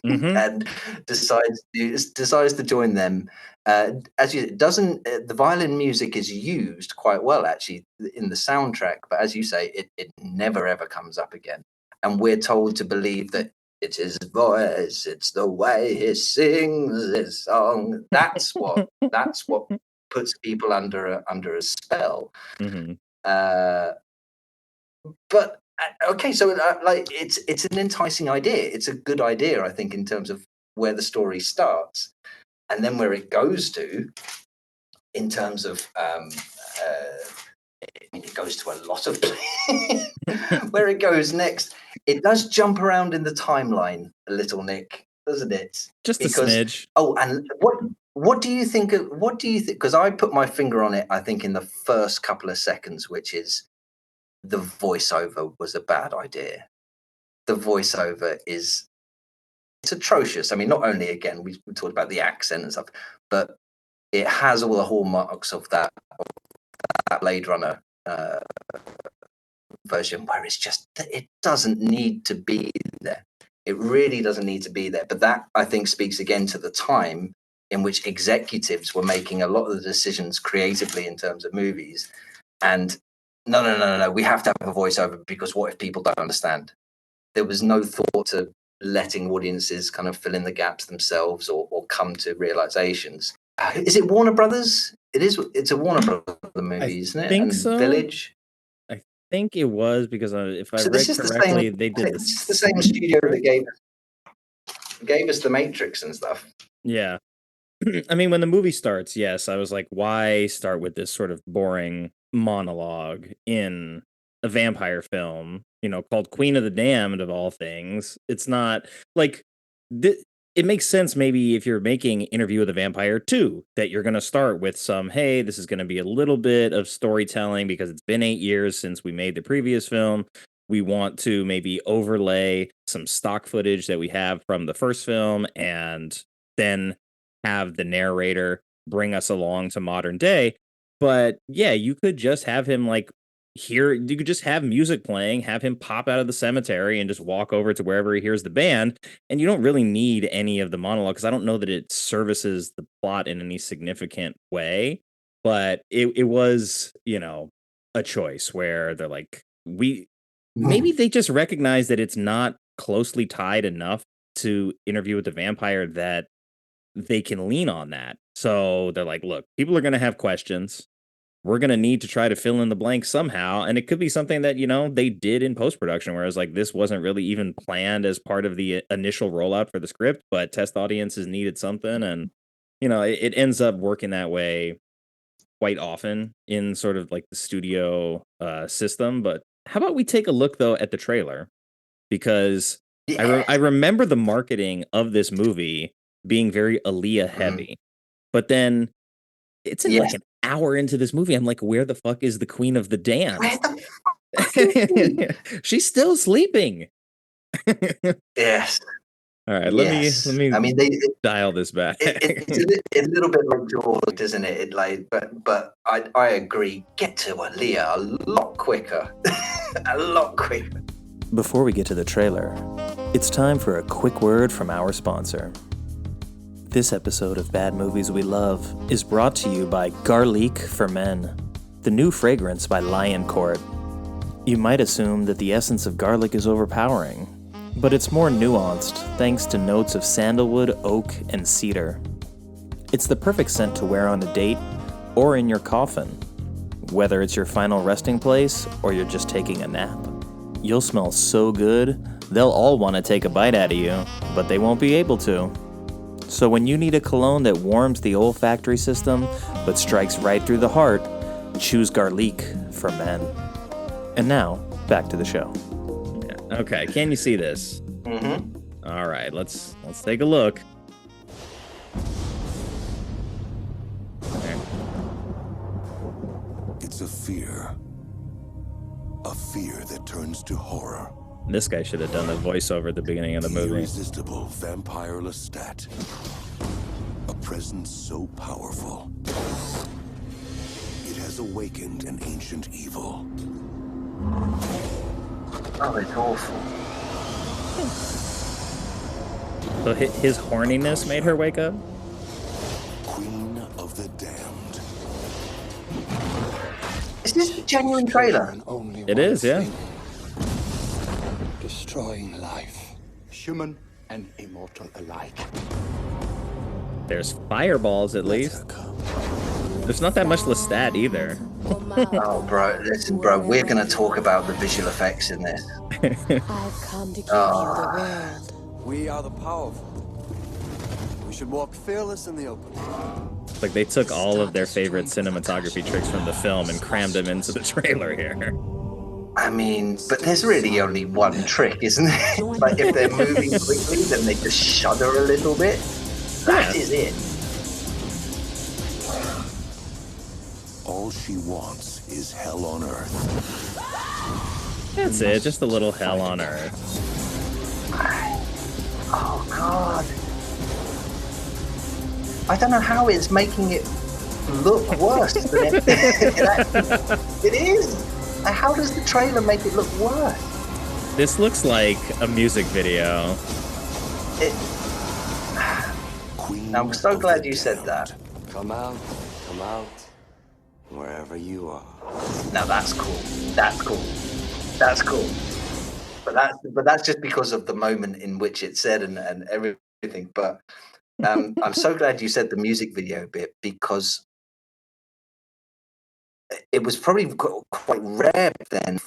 Hmm. and decides to join them. As you doesn't the violin music is used quite well actually in the soundtrack, but as you say, it never ever comes up again, and we're told to believe that it's his voice, it's the way he sings his song. That's what puts people under a spell. Hmm. Uh, but okay, so like it's an enticing idea. It's a good idea, I think, in terms of where the story starts, and then where it goes to, in terms of I mean, it goes to a lot of where it goes next. It does jump around in the timeline a little, Nick, doesn't it? Just a Because smidge. oh, and what do you think? What do you think? Because I put my finger on it. I think in the first couple of seconds, which is the voiceover was a bad idea. The voiceover is it's atrocious. I mean, not only again we talked about the accent and stuff, but it has all the hallmarks of that Blade Runner version, where it's just it doesn't need to be there. It really doesn't need to be there. But that I think speaks again to the time in which executives were making a lot of the decisions creatively in terms of movies. And no, we have to have a voiceover because what if people don't understand? There was no thought to letting audiences kind of fill in the gaps themselves or come to realizations. Is it Warner Brothers? It is. It's a Warner Brothers I movie, isn't it? think And so. Village. I think it was because if I So this read is the same. correctly, they did the This is the same studio that soundtrack. gave us the Matrix and stuff. Yeah. I mean, when the movie starts, yes, I was like, why start with this sort of boring monologue in a vampire film, called Queen of the Damned of all things? It's not like th- it makes sense maybe if you're making Interview with a Vampire 2 that you're going to start with some, hey, this is going to be a little bit of storytelling because it's been 8 years since we made the previous film. We want to maybe overlay some stock footage that we have from the first film and then have the narrator bring us along to modern day. But yeah, you could just have him like you could just have music playing, have him pop out of the cemetery and just walk over to wherever he hears the band. And you don't really need any of the monologue because I don't know that it services the plot in any significant way. But it was, a choice where they're like, maybe they just recognize that it's not closely tied enough to Interview with the Vampire that they can lean on that. So they're like, look, people are going to have questions. We're going to need to try to fill in the blanks somehow. And it could be something that, they did in post-production, whereas like this wasn't really even planned as part of the initial rollout for the script, but test audiences needed something. And, it ends up working that way quite often in sort of like the studio system. But how about we take a look though at the trailer? Because I remember the marketing of this movie being very Aaliyah heavy, but then it's in like an hour into this movie. I'm like, where the fuck is the Queen of the Dance? Where the fuck? She's still sleeping. Yes. All right, let me. I mean, dial this back. It's a little bit like George, isn't it? But I agree. Get to Aaliyah a lot quicker, a lot quicker. Before we get to the trailer, it's time for a quick word from our sponsor. This episode of Bad Movies We Love is brought to you by Garlic for Men, the new fragrance by Lion Court. You might assume that the essence of garlic is overpowering, but it's more nuanced thanks to notes of sandalwood, oak, and cedar. It's the perfect scent to wear on a date or in your coffin, whether it's your final resting place or you're just taking a nap. You'll smell so good, they'll all want to take a bite out of you, but they won't be able to. So when you need a cologne that warms the olfactory system but strikes right through the heart, choose Garlic for Men. And now, back to the show. Yeah. Okay, can you see this? Mm-hmm. All right, let's take a look. Okay. It's a fear that turns to horror. This guy should have done the voiceover at the beginning of the movie. Irresistible vampire Lestat. A presence so powerful. It has awakened an ancient evil. Oh, it's awful. So his horniness made her wake up? Queen of the Damned. Is this a genuine trailer? It is, yeah. Destroying life, human and immortal alike. There's fireballs, at least. There's not that much Lestat either. Oh, bro, listen, bro, we're going to talk about the visual effects in this. I've come to give you the world. We are the powerful. We should walk fearless in the open. Like they took all of their favorite cinematography tricks from the film and crammed them into the trailer here. I mean, but there's really only one trick, isn't there? Like if they're moving quickly, then they just shudder a little bit. That is it. All she wants is hell on earth. That's it, just a little hell on earth. Oh, God. I don't know how it's making it look worse than it is. How does the trailer make it look worse? This looks like a music video. I'm so glad you said that. Come out, wherever you are. Now that's cool. That's cool. But that's just because of the moment in which it's said and everything. But I'm so glad you said the music video bit because it was probably quite rare then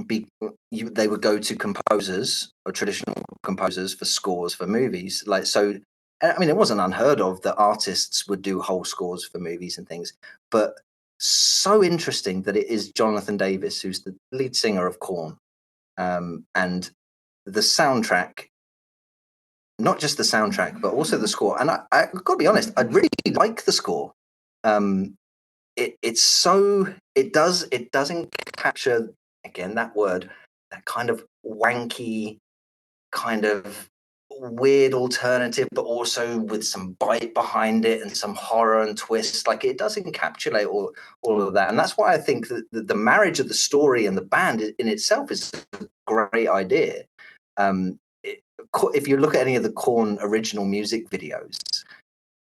they would go to composers or traditional composers for scores for movies. Like, so, I mean, it wasn't unheard of that artists would do whole scores for movies and things, but so interesting that it is Jonathan Davis, who's the lead singer of Korn. And the soundtrack not just the soundtrack, but also the score. And I got to be honest, I really like the score. It doesn't capture, again, that word, that kind of wanky, kind of weird alternative, but also with some bite behind it and some horror and twist. Like, it does encapsulate all of that. And that's why I think that the marriage of the story and the band in itself is a great idea. If you look at any of the Korn original music videos,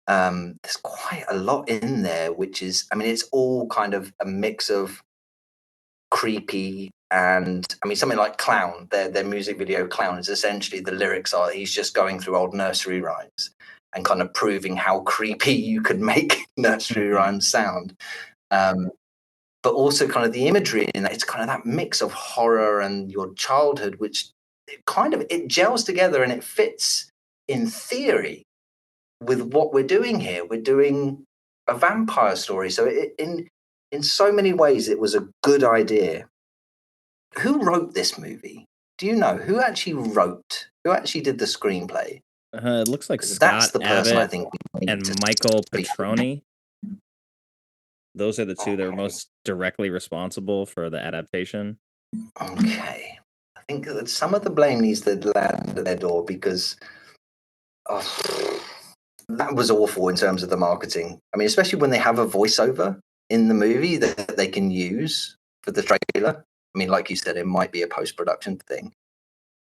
there's quite a lot in there, which is, I mean, it's all kind of a mix of creepy and, I mean, something like Clown, their music video Clown is essentially, the lyrics are, he's just going through old nursery rhymes and kind of proving how creepy you could make nursery rhymes sound. But also kind of the imagery in that, it's kind of that mix of horror and your childhood, which it gels together and it fits in theory with what we're doing here. We're doing a vampire story. So in so many ways, it was a good idea. Who wrote this movie? Do you know who actually did the screenplay? It looks like That's Scott the person Abbott I think and Michael Petroni. Those are the two that are most directly responsible for the adaptation. Okay. I think that some of the blame needs to land at their door, because that was awful in terms of the marketing. I mean, especially when they have a voiceover in the movie that they can use for the trailer. I mean, like you said, it might be a post-production thing,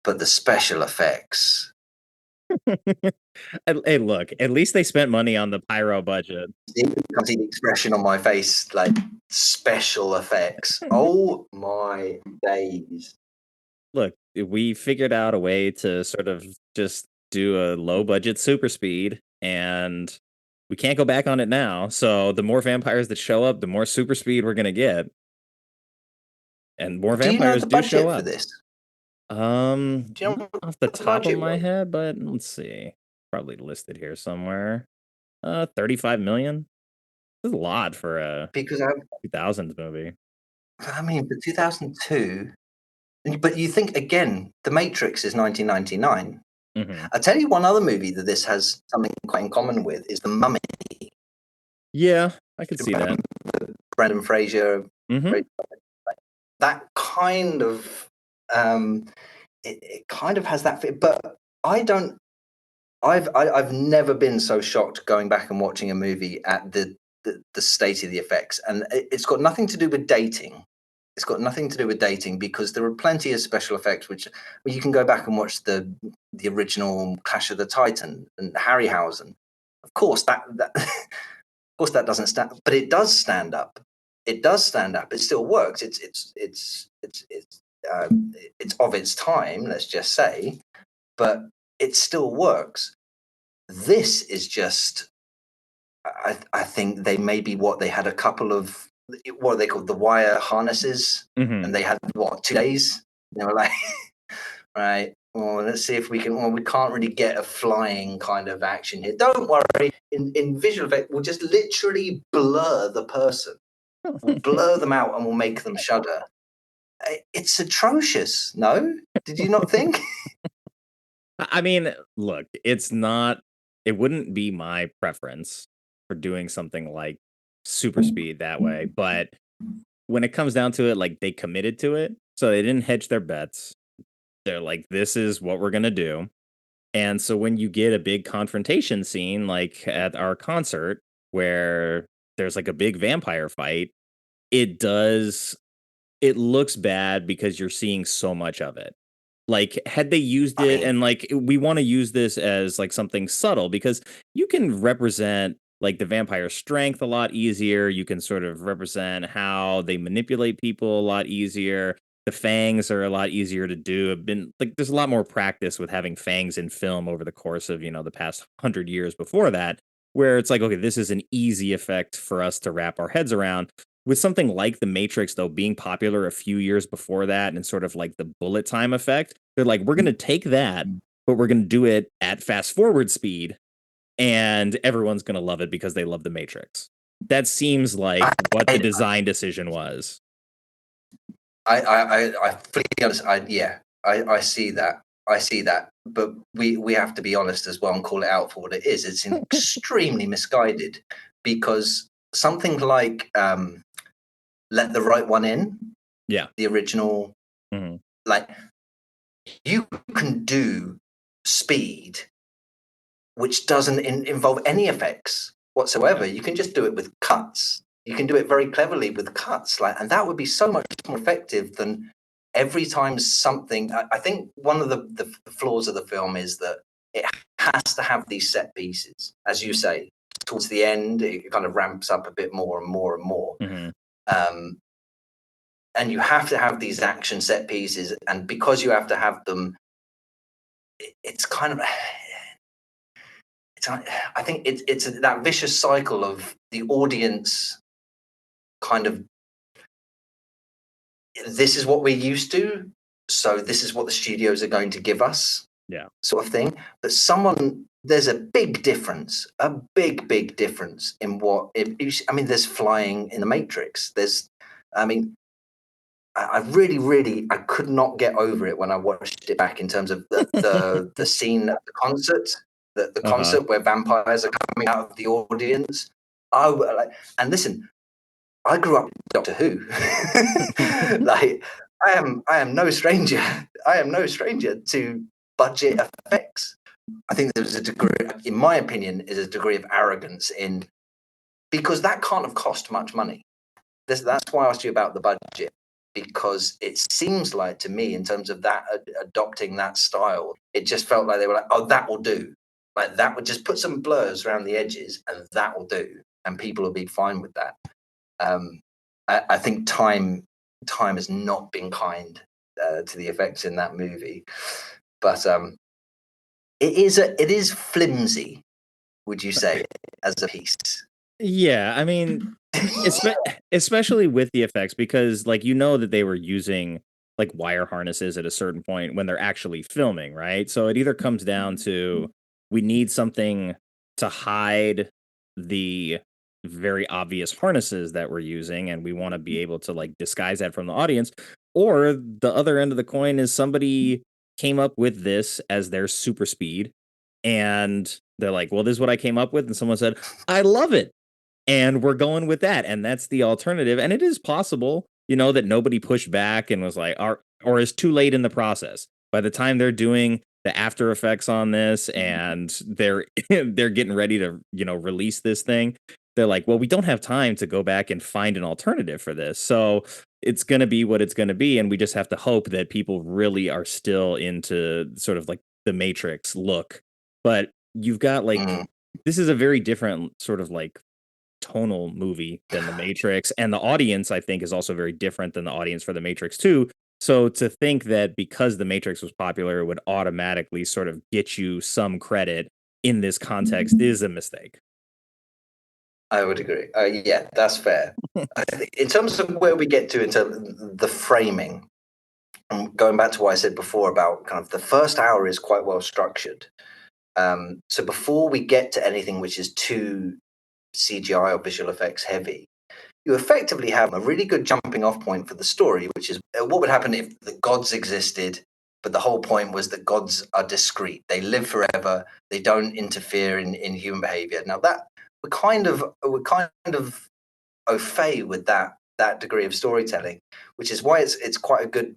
but the special effects. Hey, look, at least they spent money on the pyro budget. You can see the expression on my face, like, special effects. Oh my days. Look, we figured out a way to sort of just do a low budget super speed, and we can't go back on it now. So the more vampires that show up, the more super speed we're gonna get. And more vampires do show up. For this? Do you know off the top of my was? head, but let's see. Probably listed here somewhere. 35 million. That's a lot for a 2000s movie. I mean, for 2002, but you think, again, The Matrix is 1999. I'll tell you one other movie that this has something quite in common with is The Mummy. Yeah, I could see that. Brendan Fraser. That kind of, it kind of has that fit, but I've never been so shocked going back and watching a movie at the state of the effects. And it's got nothing to do with dating. It's got nothing to do with dating, because there are plenty of special effects where you can go back and watch the original Clash of the Titan and Harryhausen. Of course, that doesn't stand, but it does stand up. It does stand up. It still works. It's of its time, let's just say, but it still works. This is just, I think they had a couple of, what are they called, the wire harnesses, and they had 2 days. They were like, right, well, let's see if we can. Well, we can't really get a flying kind of action here. Don't worry. In visual effect, we'll just literally blur the person, we'll blur them out, and we'll make them shudder. It's atrocious. No, did you not think? I mean, look, it's not. It wouldn't be my preference for doing something like super speed that way, but when it comes down to it, like, they committed to it, so they didn't hedge their bets. They're like, this is what we're gonna do. And so when you get a big confrontation scene, like at our concert, where there's like a big vampire fight, it looks bad because you're seeing so much of it. Like, had they used it, and like, we want to use this as like something subtle, because you can represent like the vampire strength a lot easier. You can sort of represent how they manipulate people a lot easier. The fangs are a lot easier to do. There's a lot more practice with having fangs in film over the course of, the past 100 years before that, where it's like, okay, this is an easy effect for us to wrap our heads around. With something like The Matrix, though, being popular a few years before that, and sort of like the bullet time effect, they're like, we're going to take that, but we're going to do it at fast forward speed, and everyone's going to love it because they love The Matrix. That seems like what the design decision was. I fully understand. I see that. we have to be honest as well and call it out for what it is. It's extremely misguided, because something like Let the Right One In, the original, like, you can do speed which doesn't involve any effects whatsoever. You can just do it with cuts. You can do it very cleverly with cuts, and that would be so much more effective than every time something. I think one of the flaws of the film is that it has to have these set pieces, as you say. Towards the end, it kind of ramps up a bit more and more and more. And you have to have these action set pieces, and because you have to have them, it's kind of. I think it's that vicious cycle of the audience kind of, this is what we're used to, so this is what the studios are going to give us, sort of thing. But there's a big difference in what there's flying in the Matrix. I really I could not get over it when I watched it back, in terms of the scene at the concert. The concert where vampires are coming out of the audience. And listen, I grew up with Doctor Who. I am no stranger. I am no stranger to budget effects. I think there's a degree, in my opinion, is a degree of arrogance because that can't have cost much money. That's why I asked you about the budget, because it seems like to me, in terms of that adopting that style, it just felt like they were like, oh, that will do. Like, that would just put some blurs around the edges, and that will do, and people will be fine with that. I think time has not been kind to the effects in that movie, but it is flimsy. Would you say, as a piece? Yeah, I mean, especially with the effects, because that they were using wire harnesses at a certain point when they're actually filming, right? So it either comes down to, we need something to hide the very obvious harnesses that we're using, and we want to be able to disguise that from the audience, or the other end of the coin is somebody came up with this as their super speed, and they're like, well, this is what I came up with, and someone said, I love it, and we're going with that, and that's the alternative. And it is possible, that nobody pushed back and was like, or is too late in the process. By the time they're doing the after effects on this, and they're getting ready to release this thing, they're like, well, we don't have time to go back and find an alternative for this, so it's going to be what it's going to be, and we just have to hope that people really are still into sort of the Matrix look. But you've got this is a very different sort of tonal movie than the Matrix, and the audience, I think, is also very different than the audience for the Matrix 2. So to think that because the Matrix was popular, it would automatically sort of get you some credit in this context is a mistake. I would agree. Yeah, that's fair. In terms of where we get to in terms of the framing, going back to what I said before about kind of the first hour is quite well structured. So before we get to anything which is too CGI or visual effects heavy, you effectively have a really good jumping off point for the story, which is what would happen if the gods existed, but the whole point was that gods are discrete. They live forever. They don't interfere in human behavior. Now that we're kind of au fait with that degree of storytelling, which is why it's quite a good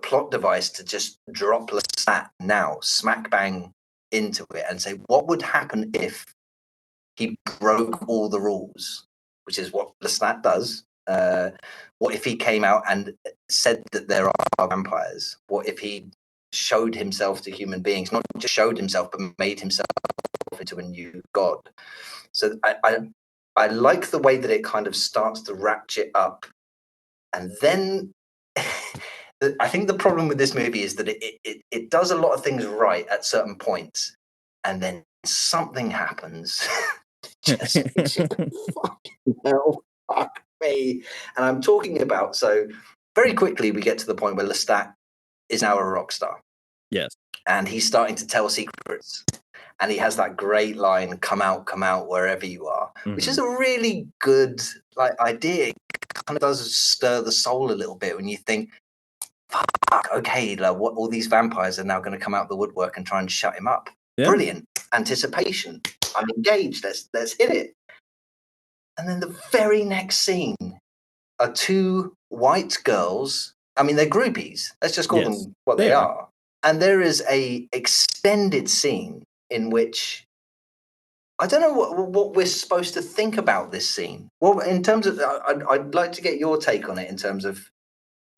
plot device to just drop Lestat now, smack bang into it, and say, what would happen if he broke all the rules, which is what Lestat does. What if he came out and said that there are vampires? What if he showed himself to human beings, not just showed himself, but made himself into a new god? So I like the way that it kind of starts to ratchet up. And then I think the problem with this movie is that it does a lot of things right at certain points, and then something happens. Just fucking hell, fuck me. And I'm talking about, so very quickly we get to the point where Lestat is now a rock star. Yes. And he's starting to tell secrets. And he has that great line, come out wherever you are, which is a really good idea. It kind of does stir the soul a little bit when you think, fuck, okay, like, what, all these vampires are now going to come out the woodwork and try and shut him up. Yeah. Brilliant. Anticipation. I'm engaged. Let's hit it. And then the very next scene are two white girls. I mean, they're groupies. Let's just call them what they are. And there is a extended scene in which I don't know what we're supposed to think about this scene. Well, in terms of, I'd like to get your take on it in terms of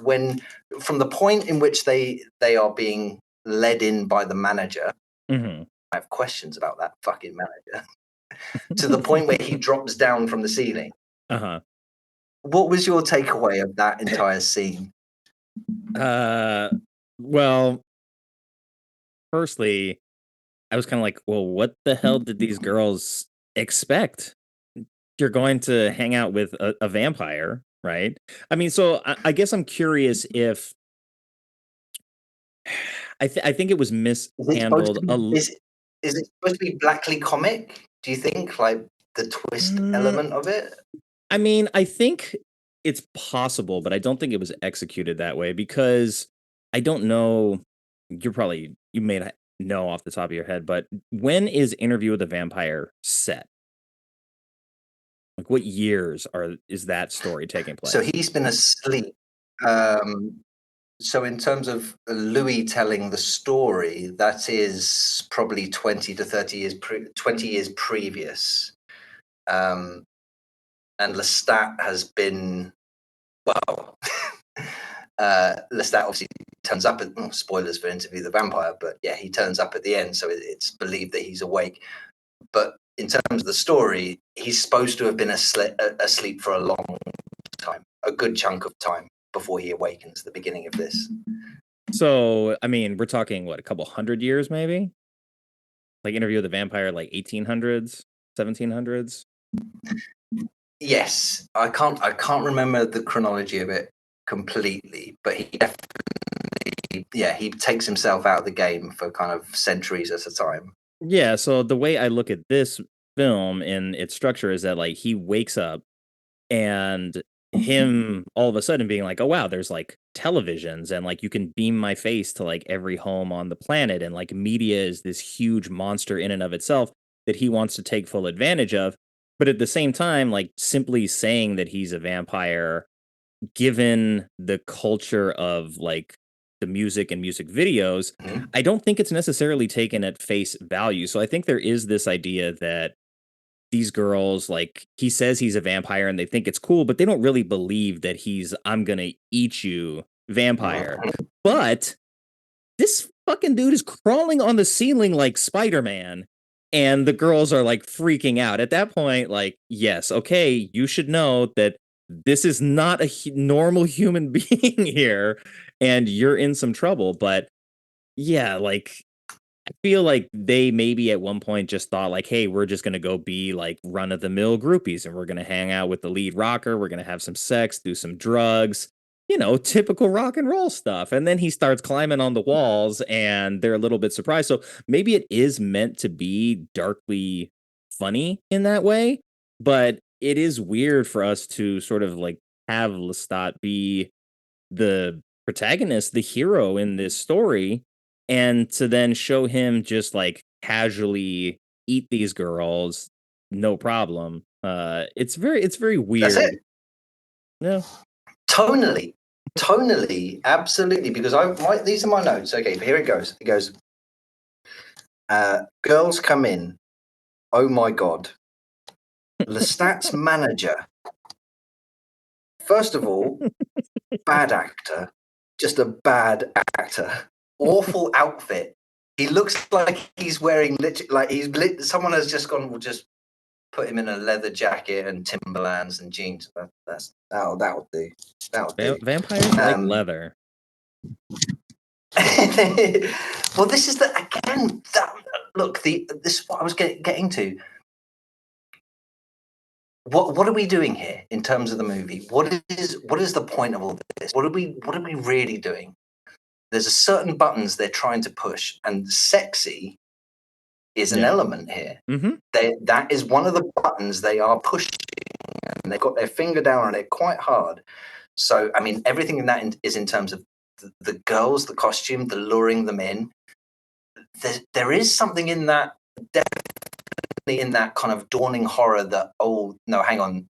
when, from the point in which they are being led in by the manager. Mm-hmm. I have questions about that fucking manager. To the point where he drops down from the ceiling. Uh-huh. What was your takeaway of that entire scene? Well, firstly, I was kind of like, well, what the hell did these girls expect? You're going to hang out with a vampire, right? I mean, so I guess I'm curious if I think it was mishandled. Is it supposed to be blackly comic? Do you think, like, the twist element of it? I mean, I think it's possible, but I don't think it was executed that way because I don't know. You may not know off the top of your head, but when is Interview with the Vampire set? Like, what years is that story taking place? So he's been asleep. So in terms of Louis telling the story, that is probably 20 to 30 years, 20 years previous. And Lestat has been, well, Lestat obviously turns up at, spoilers for Interview with the Vampire, but yeah, he turns up at the end, so it's believed that he's awake. But in terms of the story, he's supposed to have been asleep for a long time, a good chunk of time before he awakens, the beginning of this. So, I mean, we're talking, what, a couple hundred years maybe? Like Interview with the Vampire, like 1800s, 1700s? Yes, I can't remember the chronology of it completely, but he definitely, he takes himself out of the game for kind of centuries at a time. Yeah, so the way I look at this film and its structure is that, like, he wakes up and him all of a sudden being like, oh wow, there's like televisions and like you can beam my face to like every home on the planet, and like media is this huge monster in and of itself that he wants to take full advantage of. But at the same time, like, simply saying that he's a vampire, given the culture of like the music and music videos, I don't think it's necessarily taken at face value. So I think there is this idea that these girls, like, he says he's a vampire and they think it's cool, but they don't really believe that he's I'm gonna eat you vampire. But this fucking dude is crawling on the ceiling like Spider-Man, and the girls are like freaking out. At that point, like, yes, okay, you should know that this is not a normal human being here, and you're in some trouble. But yeah, like, I feel like they maybe at one point just thought like, hey, we're just going to go be like run of the mill groupies and we're going to hang out with the lead rocker. We're going to have some sex, do some drugs, typical rock and roll stuff. And then he starts climbing on the walls and they're a little bit surprised. So maybe it is meant to be darkly funny in that way, but it is weird for us to sort of like have Lestat be the protagonist, the hero in this story, and to then show him just like casually eat these girls, no problem. It's very weird. That's it. Yeah. Tonally, absolutely. Because these are my notes. Okay, here it goes. It goes. Girls come in. Oh my god. Lestat's manager. First of all, bad actor. Just a bad actor. Awful outfit. He looks like he's wearing someone has just gone. We'll just put him in a leather jacket and Timberlands and jeans. That'll do. Vampires like leather. Well, this is this is what I was getting to. What are we doing here in terms of the movie? What is the point of all this? What are we really doing? There's a certain buttons they're trying to push, and sexy is an element here. Mm-hmm. That is one of the buttons they are pushing, and they've got their finger down on it quite hard. So, I mean, everything in that is in terms of the girls, the costume, the luring them in. There is something in that, definitely in that kind of dawning horror that, oh no, hang on,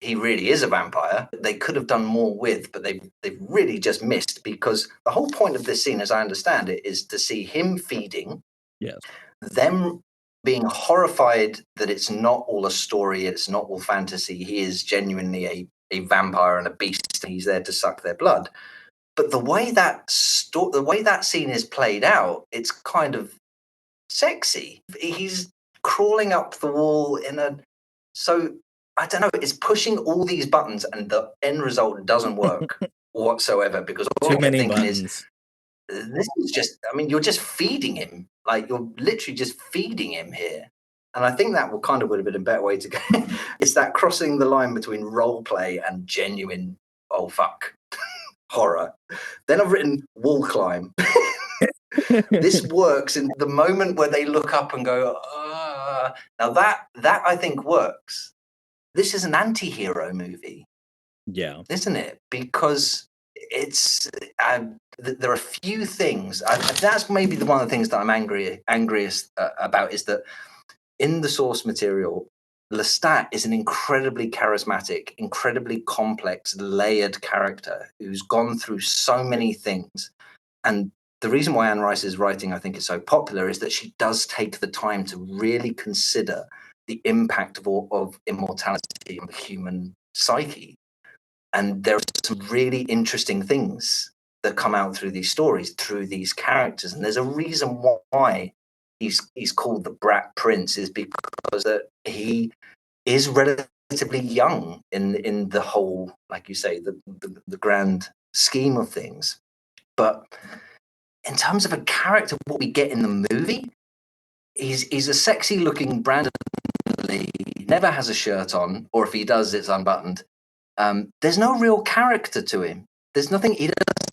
he really is a vampire. They could have done more with, but they've really just missed, because the whole point of this scene, as I understand it, is to see him feeding. Yes. Them being horrified that it's not all a story, it's not all fantasy. He is genuinely a vampire and a beast, and he's there to suck their blood. But the way that scene is played out, it's kind of sexy. He's crawling up the wall so I don't know, it's pushing all these buttons, and the end result doesn't work whatsoever, because too many buttons. This is just, I mean, you're just feeding him. Like, you're literally just feeding him here. And I think that would have been a better way to go. It's that crossing the line between role play and genuine, oh, fuck, horror. Then I've written wall climb. This works in the moment where they look up and go, now that I think works. This is an anti-hero movie. Yeah. Isn't it? Because it's there are a few things. That's maybe one of the things that I'm angriest about, is that in the source material, Lestat is an incredibly charismatic, incredibly complex, layered character who's gone through so many things. And the reason why Anne Rice's writing, I think, is so popular is that she does take the time to really consider the impact of immortality on the human psyche. And there are some really interesting things that come out through these stories, through these characters. And there's a reason why he's called the Brat Prince, is because he is relatively young in the whole, like you say, the grand scheme of things. But in terms of a character, what we get in the movie, he's a sexy looking Brandon Lee, never has a shirt on, or if he does, it's unbuttoned. There's no real character to him. There's nothing. He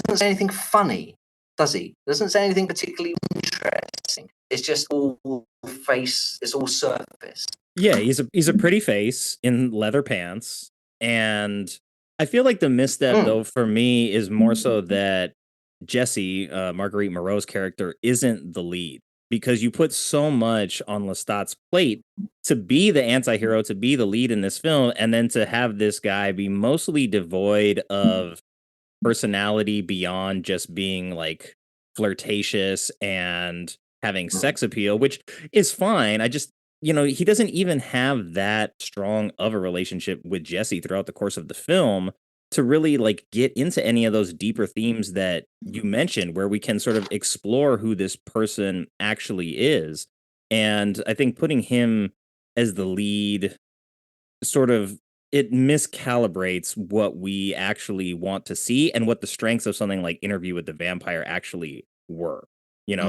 doesn't say anything funny, does he? Doesn't say anything particularly interesting. It's just all face. It's all surface. Yeah, he's a pretty face in leather pants, and I feel like the misstep though for me is more so that Jessie, Marguerite Moreau's character, isn't the lead, because you put so much on Lestat's plate to be the anti-hero, to be the lead in this film, and then to have this guy be mostly devoid of personality beyond just being like flirtatious and having sex appeal, which is fine. I just, he doesn't even have that strong of a relationship with Jessie throughout the course of the film to really like get into any of those deeper themes that you mentioned, where we can sort of explore who this person actually is. And I think putting him as the lead sort of, it miscalibrates what we actually want to see and what the strengths of something like Interview with the Vampire actually were.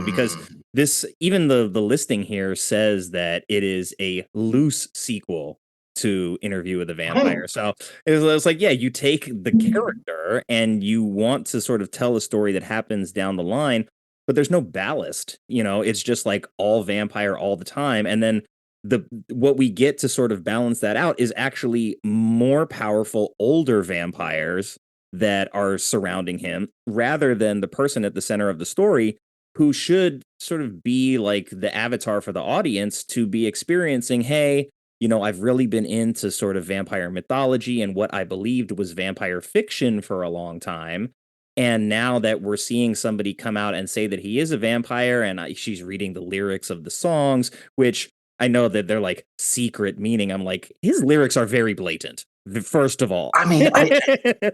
Because this, even the listing here says that it is a loose sequel to Interview with the Vampire. So it's like, yeah, you take the character and you want to sort of tell a story that happens down the line, but there's no ballast. It's just like all vampire all the time. And then what we get to sort of balance that out is actually more powerful older vampires that are surrounding him, rather than the person at the center of the story, who should sort of be like the avatar for the audience to be experiencing, hey, I've really been into sort of vampire mythology and what I believed was vampire fiction for a long time. And now that we're seeing somebody come out and say that he is a vampire, and she's reading the lyrics of the songs, which I know that they're like secret meaning. I'm like, his lyrics are very blatant. First of all, I mean,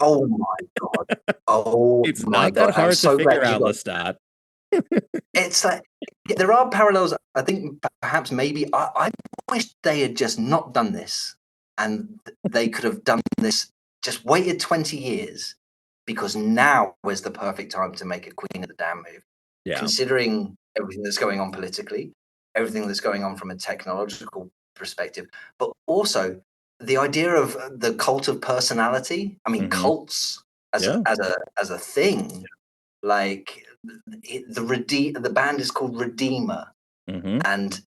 oh my god, it's not that hard to figure out, Lestat. It's like there are parallels. I think perhaps maybe I wish they had just not done this, and they could have done this, just waited 20 years, because now was the perfect time to make a Queen of the Damned movie. Yeah. Considering everything that's going on politically, everything that's going on from a technological perspective, but also the idea of the cult of personality. I mean, cults as a thing, like. The band is called Redeemer, and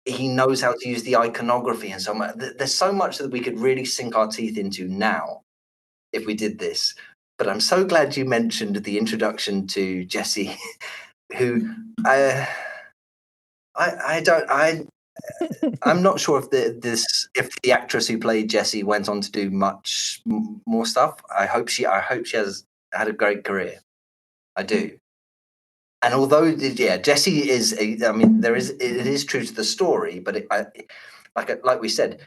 he knows how to use the iconography and so much. There's so much that we could really sink our teeth into now if we did this. But I'm so glad you mentioned the introduction to Jesse, who I'm not sure if the actress who played Jessie went on to do much more stuff. I hope she has had a great career. I do. And although Jessie is it is true to the story, but like we said,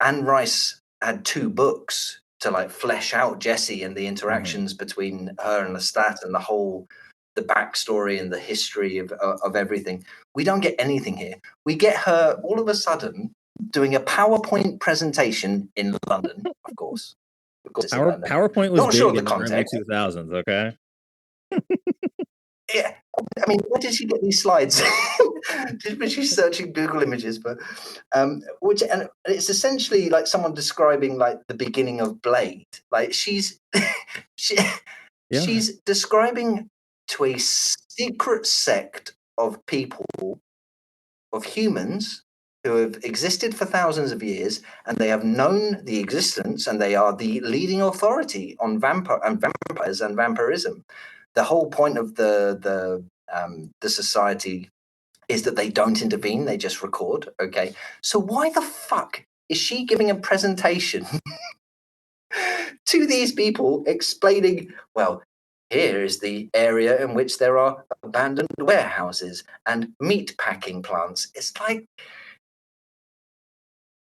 Anne Rice had 2 books to like flesh out Jessie and the interactions between her and Lestat and the backstory and the history of everything. We don't get anything here. We get her all of a sudden doing a PowerPoint presentation in London, of course. It's in London. PowerPoint was not big sure the in the early context. 2000s, okay? Yeah, I mean, where did she get these slides? Was she searching Google Images? But and it's essentially like someone describing like the beginning of Blade. Like she's she's describing to a secret sect of people, of humans who have existed for thousands of years, and they have known the existence, and they are the leading authority on vampires and vampirism. The whole point of the society is that they don't intervene; they just record. Okay, so why the fuck is she giving a presentation to these people explaining? Well, here is the area in which there are abandoned warehouses and meat packing plants. It's like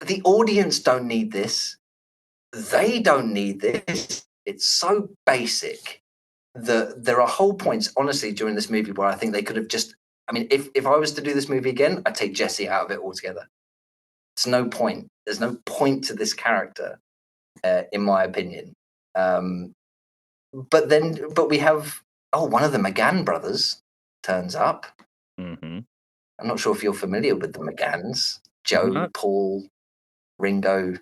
the audience don't need this. They don't need this. It's so basic. There are whole points, honestly, during this movie where I think they could have just. I mean, if I was to do this movie again, I'd take Jesse out of it altogether. There's no point. There's no point to this character, in my opinion. But we have one of the McGann brothers turns up. Mm-hmm. I'm not sure if you're familiar with the McGanns. Joe, Paul, Ringo.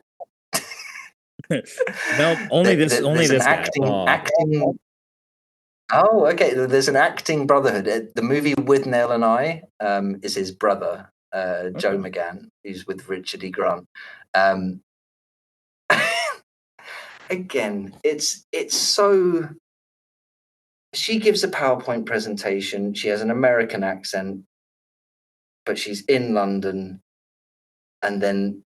No, only this guy. Acting. Oh, okay. There's an acting brotherhood. The movie With Nail and I is his brother, Joe McGann, who's with Richard E. Grant. Again, it's so. She gives a PowerPoint presentation. She has an American accent, but she's in London, and then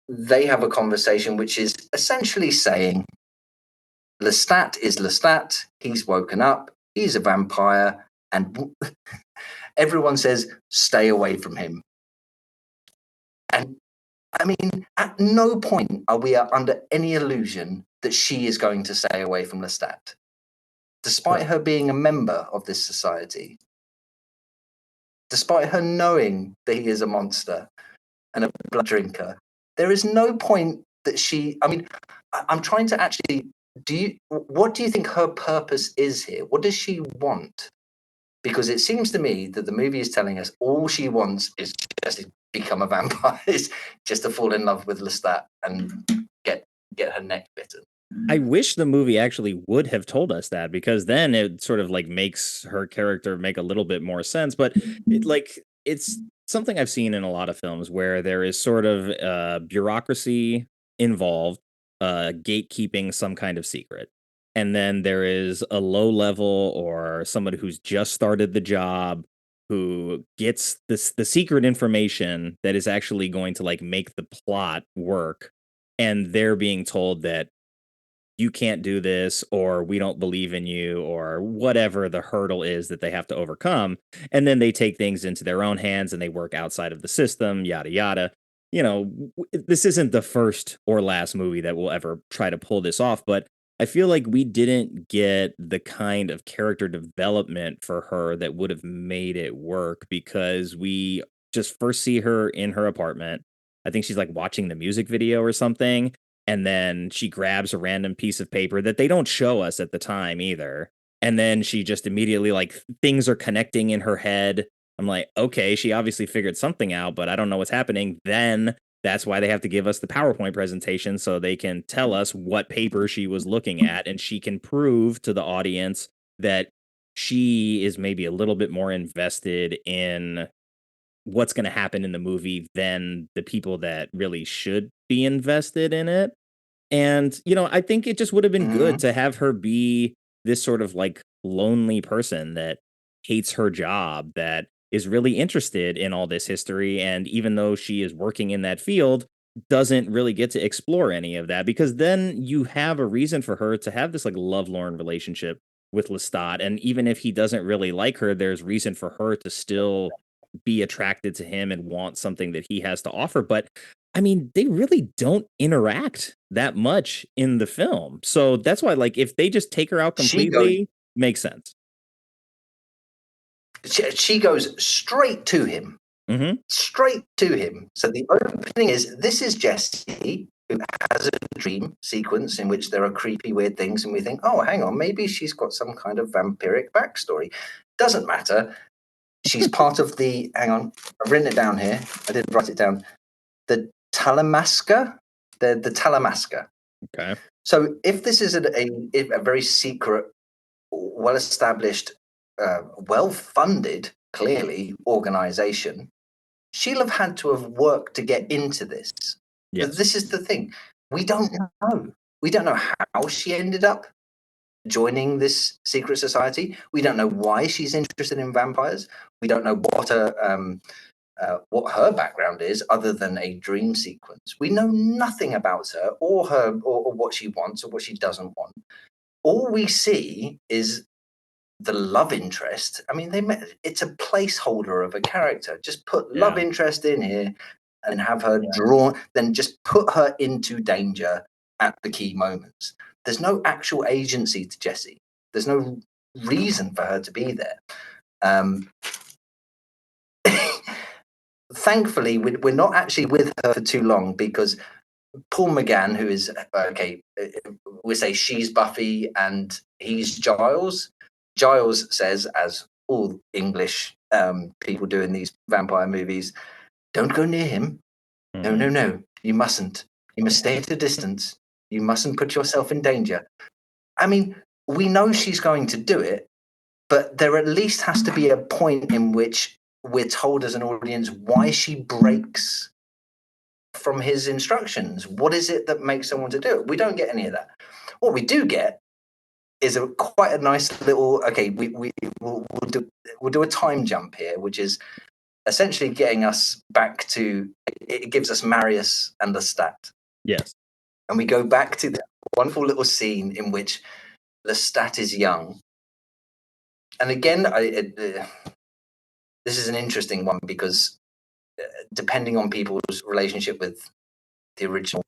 they have a conversation which is essentially saying, Lestat is Lestat. He's woken up. He's a vampire. And everyone says, stay away from him. And I mean, at no point are we under any illusion that she is going to stay away from Lestat. Despite her being a member of this society, despite her knowing that he is a monster and a blood drinker, there is no point that she. I mean, I'm trying to actually. What do you think her purpose is here? What does she want? Because it seems to me that the movie is telling us all she wants is just to become a vampire, is just to fall in love with Lestat and get her neck bitten. I wish the movie actually would have told us that, because then it sort of like makes her character make a little bit more sense. But it's something I've seen in a lot of films where there is sort of bureaucracy involved, gatekeeping some kind of secret. And then there is a low level or somebody who's just started the job who gets the secret information that is actually going to like make the plot work. And they're being told that you can't do this, or we don't believe in you, or whatever the hurdle is that they have to overcome. And then they take things into their own hands and they work outside of the system, yada, yada. You know, this isn't the first or last movie that will ever try to pull this off, but I feel like we didn't get the kind of character development for her that would have made it work, because we just first see her in her apartment. I think she's like watching the music video or something. And then she grabs a random piece of paper that they don't show us at the time either. And then she just immediately, like, things are connecting in her head. I'm like, okay, she obviously figured something out, but I don't know what's happening. Then that's why they have to give us the PowerPoint presentation so they can tell us what paper she was looking at. And she can prove to the audience that she is maybe a little bit more invested in what's going to happen in the movie than the people that really should be invested in it. And, I think it just would have been good to have her be this sort of like lonely person that hates her job, that is really interested in all this history. And even though she is working in that field, doesn't really get to explore any of that, because then you have a reason for her to have this like lovelorn relationship with Lestat. And even if he doesn't really like her, there's reason for her to still be attracted to him and want something that he has to offer. But I mean, they really don't interact that much in the film. So that's why, like, if they just take her out She goes, completely, makes sense. she goes straight to him. Mm-hmm. Straight to him. So the opening is, this is Jessie, who has a dream sequence in which there are creepy, weird things, and we think, oh, hang on, maybe she's got some kind of vampiric backstory. Doesn't matter. She's part of the, hang on, I've written it down here. I didn't write it down. The Talamasca. The Talamasca. Okay. So if this is a very secret, well-established, well-funded, clearly, organization, she'll have had to have worked to get into this. Yes. But this is the thing. We don't know. We don't know how she ended up joining this secret society. We don't know why she's interested in vampires. We don't know what her background is, other than a dream sequence. We know nothing about her or what she wants or what she doesn't want. All we see is the love interest. I mean, it's a placeholder of a character. Just put love interest in here and have her drawn, then just put her into danger at the key moments. There's no actual agency to Jessie. There's no reason for her to be there. Thankfully, we're not actually with her for too long, because Paul McGann, who is, we say she's Buffy and he's Giles. Giles says, as all English people do in these vampire movies, don't go near him. No, you mustn't. You must stay at a distance. You mustn't put yourself in danger. I mean, we know she's going to do it, but there at least has to be a point in which we're told as an audience why she breaks from his instructions. What is it that makes someone to do it? We don't get any of that. What we do get is quite a nice little, okay, we'll do a time jump here, which is essentially getting us back to, it gives us Marius and Lestat. Yes. And we go back to that wonderful little scene in which Lestat is young. And again, this is an interesting one, because depending on people's relationship with the original,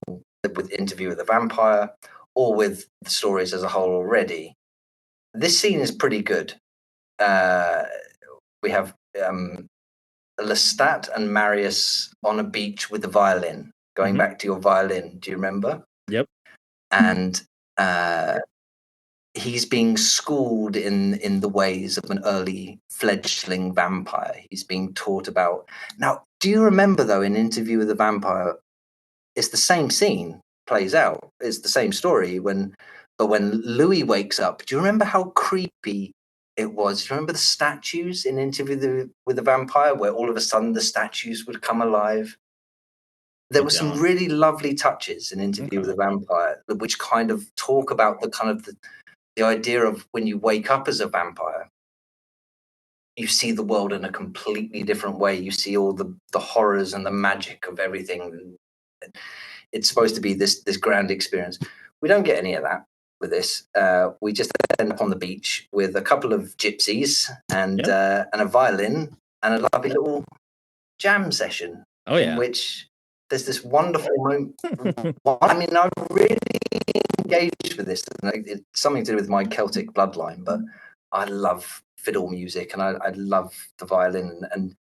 with Interview with the Vampire, or with the stories as a whole already, this scene is pretty good. We have Lestat and Marius on a beach with a violin. Going back to your violin, do you remember? Yep. And he's being schooled in the ways of an early fledgling vampire. He's being taught about. Now, do you remember, though, in Interview with the Vampire, it's the same scene plays out. It's the same story. But when Louis wakes up, do you remember how creepy it was? Do you remember the statues in Interview with the Vampire, where all of a sudden the statues would come alive? There were some really lovely touches in Interview with the Vampire, which kind of talk about the idea of when you wake up as a vampire, you see the world in a completely different way. You see all the horrors and the magic of everything. It's supposed to be this grand experience. We don't get any of that with this. We just end up on the beach with a couple of gypsies and a violin and a lovely little jam session. Oh, yeah. In which there's this wonderful moment. I mean, I'm really engaged with this. It's something to do with my Celtic bloodline, but I love fiddle music and I love the violin. And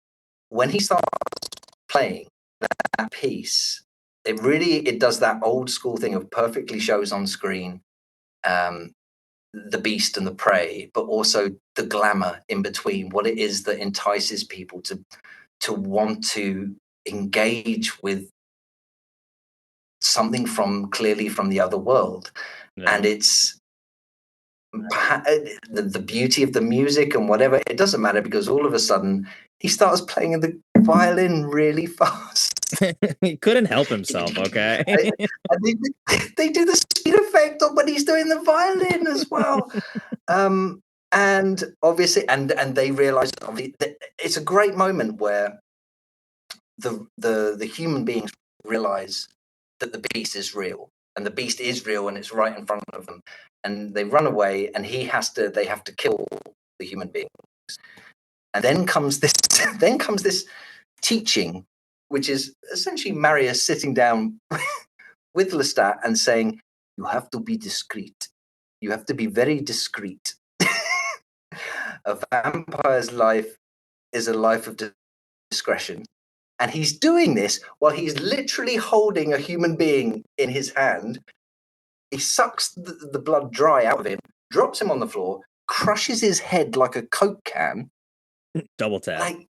when he starts playing that piece, it does that old school thing of perfectly shows on screen the beast and the prey, but also the glamour in between, what it is that entices people to want to engage with something clearly from the other world. And it's the beauty of the music and whatever, it doesn't matter, because all of a sudden he starts playing the violin really fast. He couldn't help himself, okay? They do the speed effect on when he's doing the violin as well. And obviously, and they realize that it's a great moment where the human beings realize that the beast is real, and the beast is real, and it's right in front of them, and they run away, and they have to kill the human beings. And then comes this teaching, which is essentially Marius sitting down with Lestat and saying, you have to be discreet. You have to be very discreet. A vampire's life is a life of discretion. And he's doing this while he's literally holding a human being in his hand. He sucks the blood dry out of him, drops him on the floor, crushes his head like a Coke can. Double tap. Like,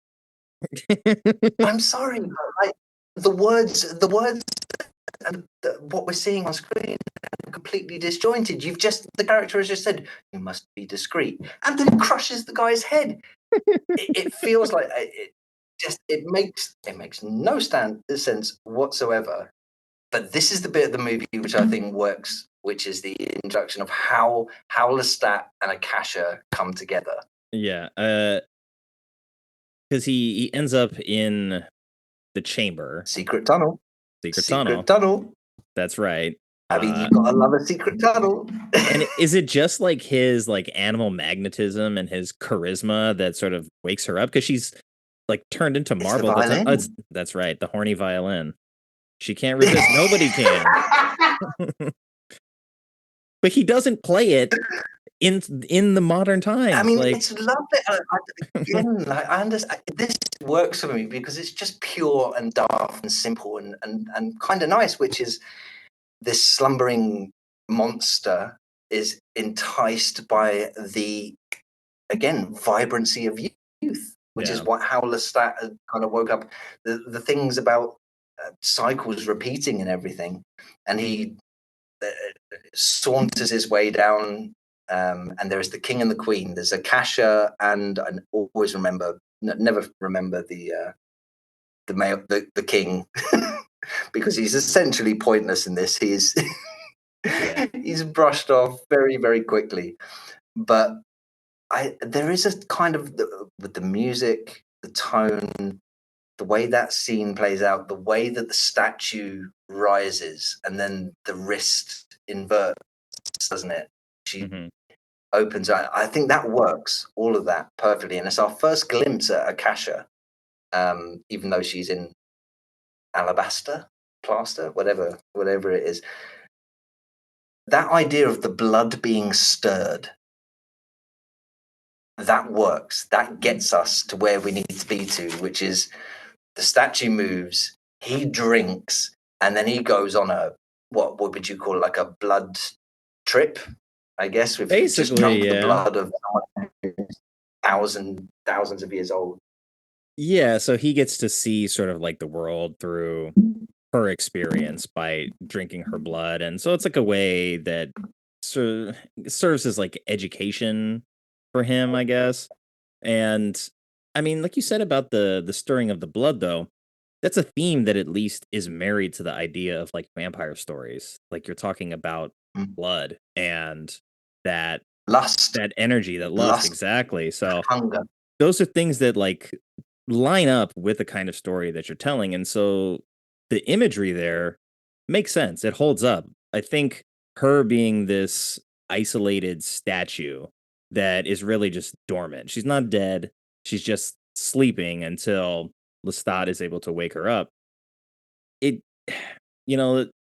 I'm sorry, but like the words and what we're seeing on screen are completely disjointed. The character has just said, you must be discreet, and then crushes the guy's head. It feels like it makes no sense whatsoever. But this is the bit of the movie which I think works, which is the introduction of how Lestat and Akasha come together. Yeah, because he ends up in the chamber. Secret tunnel. That's right. I mean, you gotta love a secret tunnel. And is it just like his like animal magnetism and his charisma that sort of wakes her up? Because she's like turned into marble. That's right, the horny violin. She can't resist. Nobody can. But he doesn't play it in the modern times. I mean, it's lovely. I understand. This works for me because it's just pure and daft and simple and kind of nice, which is this slumbering monster is enticed by the, again, vibrancy of youth, which is how Lestat kind of woke up. The things about cycles repeating and everything, and he saunters his way down. And there's the king and the queen. There's Akasha, and always never remember the male, the king, because he's essentially pointless in this. He's brushed off very, very quickly. But there is a kind of with the music, the tone, the way that scene plays out, the way that the statue rises, and then the wrist inverts, doesn't it? She opens. I think that works, all of that perfectly, and it's our first glimpse at Akasha, even though she's in alabaster, plaster, whatever it is. That idea of the blood being stirred, that works. That gets us to where we need to be to, which is the statue moves, he drinks, and then he goes on a what would you call it, like a blood trip? I guess we've just drunk the blood of someone who's thousands of years old. Yeah, so he gets to see sort of like the world through her experience by drinking her blood, and so it's like a way that serves as like education for him, I guess. And I mean, like you said about the stirring of the blood, though, that's a theme that at least is married to the idea of like vampire stories. Like you're talking about blood and that lust, that energy, that lust, exactly. So hunger. Those are things that like line up with the kind of story that you're telling, and so the imagery there makes sense. It holds up. I think her being this isolated statue that is really just dormant. She's not dead. She's just sleeping until Lestat is able to wake her up. It,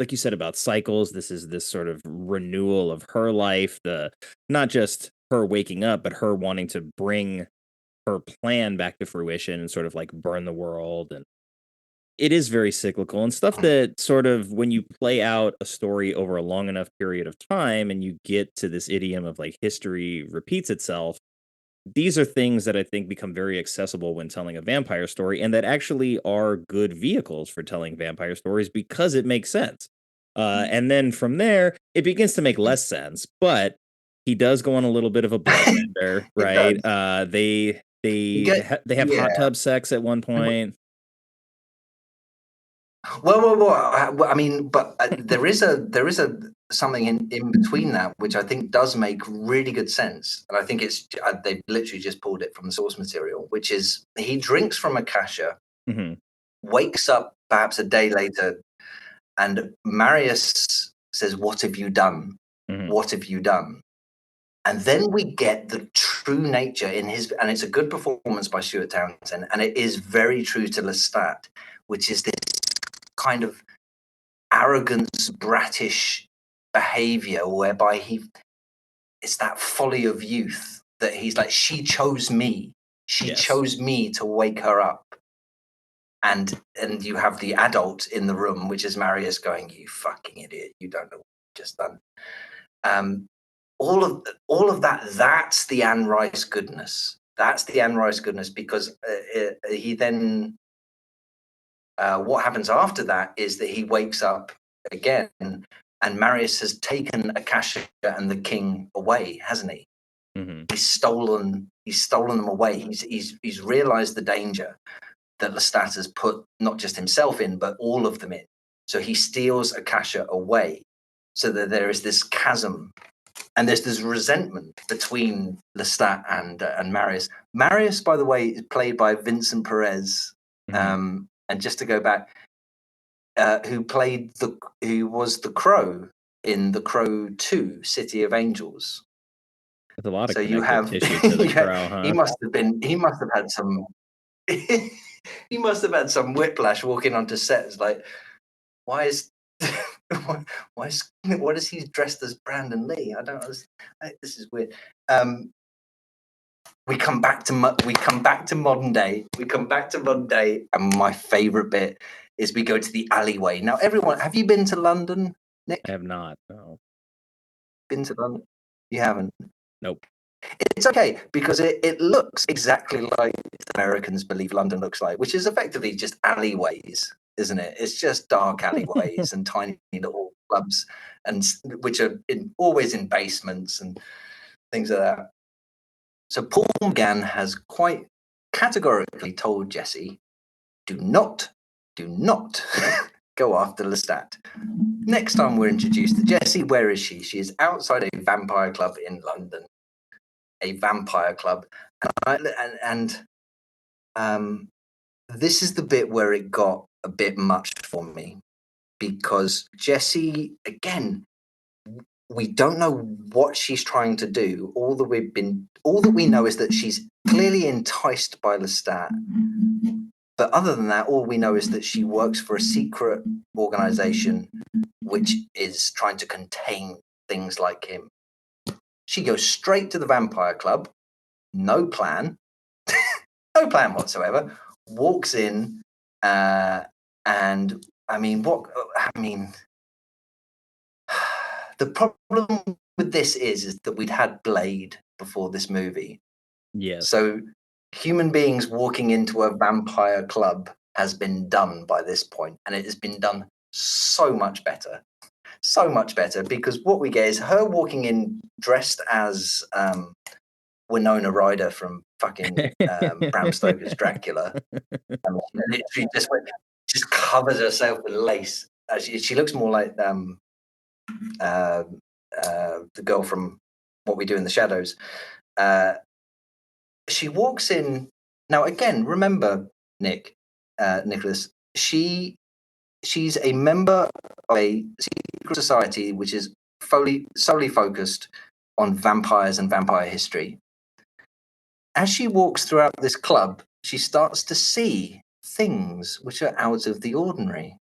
like you said about cycles, this is this sort of renewal of her life, not just her waking up, but her wanting to bring her plan back to fruition and sort of like burn the world. And it is very cyclical and stuff that sort of, when you play out a story over a long enough period of time and you get to this idiom of like history repeats itself, these are things that I think become very accessible when telling a vampire story, and that actually are good vehicles for telling vampire stories because it makes sense. And then from there, it begins to make less sense, but he does go on a little bit of a bloodbender, right? They have hot tub sex at one point. Well, I mean, but there is a something in between that which I think does make really good sense, and I think they've literally just pulled it from the source material, which is he drinks from a kasha, wakes up perhaps a day later, and Marius says, "What have you done? What have you done?" And then we get the true nature in his, and it's a good performance by Stuart Townsend, and it is very true to Lestat, which is this kind of arrogance, brattish behavior whereby it's that folly of youth that he's like, she chose me. She chose me to wake her up. And you have the adult in the room, which is Marius going, "You fucking idiot. You don't know what you've just done." All of that, that's the Anne Rice goodness. That's the Anne Rice goodness, because he then, what happens after that is that he wakes up again, and Marius has taken Akasha and the king away, hasn't he? He's stolen them away. He's realized the danger that Lestat has put not just himself in, but all of them in. So he steals Akasha away, so that there is this chasm. And there's this resentment between Lestat and Marius. Marius, by the way, is played by Vincent Perez. And just to go back, who was the Crow in The Crow 2, City of Angels. There's a lot of tissue to the Crow, huh? He must have had some he must have had some whiplash walking onto set. It's like, why is he dressed as Brandon Lee? I don't know. This is weird. We come back to modern day. And my favorite bit is we go to the alleyway. Now, everyone, have you been to London, Nick? I have not. No. Been to London? You haven't? Nope. It's okay, because it looks exactly like Americans believe London looks like, which is effectively just alleyways, isn't it? It's just dark alleyways and tiny little clubs, and which are always in basements and things like that. So Paul McGann has quite categorically told Jesse, do not go after Lestat. Next time we're introduced to Jesse, where is she? She is outside a vampire club in London. A vampire club. And this is the bit where it got a bit much for me, because Jesse, again, we don't know what she's trying to do. All that we know is that she's clearly enticed by Lestat. But other than that, all we know is that she works for a secret organization which is trying to contain things like him. She goes straight to the vampire club, no plan, no plan whatsoever, walks in, and the problem with this is that we'd had Blade before this movie. Yes. So human beings walking into a vampire club has been done by this point, and it has been done so much better. So much better, because what we get is her walking in dressed as Winona Ryder from fucking Bram Stoker's Dracula. And literally just covers herself with lace. She looks more like the girl from What We Do in the Shadows. She walks in. Now, again, remember, Nicholas, she's a member of a secret society which is solely focused on vampires and vampire history. As she walks throughout this club, she starts to see things which are out of the ordinary.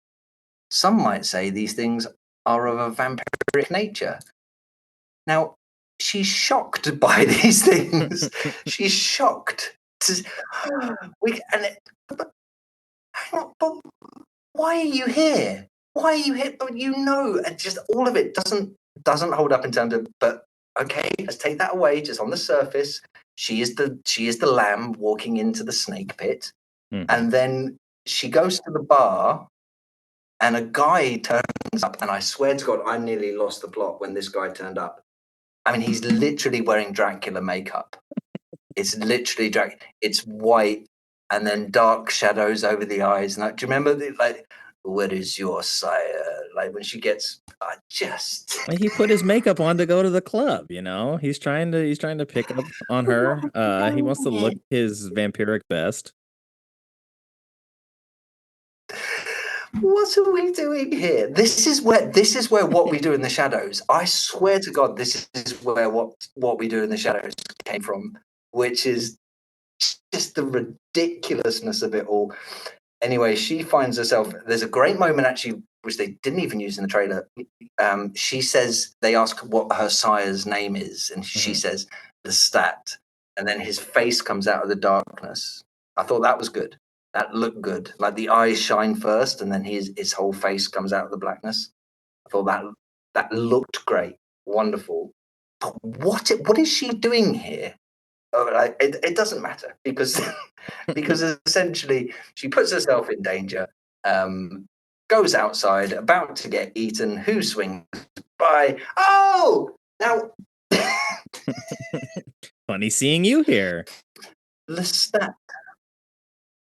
Some might say these things are of a vampiric nature. Now, she's shocked by these things. She's shocked. But why are you here? Why are you here? But just all of it doesn't hold up in terms of. But okay, let's take that away. Just on the surface, she is the lamb walking into the snake pit, and then she goes to the bar, and a guy turns up, and I swear to God, I nearly lost the plot when this guy turned up. I mean, he's literally wearing Dracula makeup. It's literally Dracula. It's white, and then dark shadows over the eyes. And do you remember where is your sire? Like when she gets, I just. He put his makeup on to go to the club. He's trying to pick up on her. He wants to look his vampiric best. What are we doing here? This is where what we do in the shadows. I swear to God, this is where what we do in the shadows came from, which is just the ridiculousness of it all. Anyway, she finds herself. There's a great moment actually, which they didn't even use in the trailer. She says they ask what her sire's name is, and she says Lestat, and then his face comes out of the darkness. I thought that was good. That looked good. Like the eyes shine first, and then his whole face comes out of the blackness. I thought that looked great, wonderful. But what is she doing here? It doesn't matter because essentially she puts herself in danger. Goes outside, about to get eaten. Who swings by? Oh, now. Funny seeing you here. Lestat.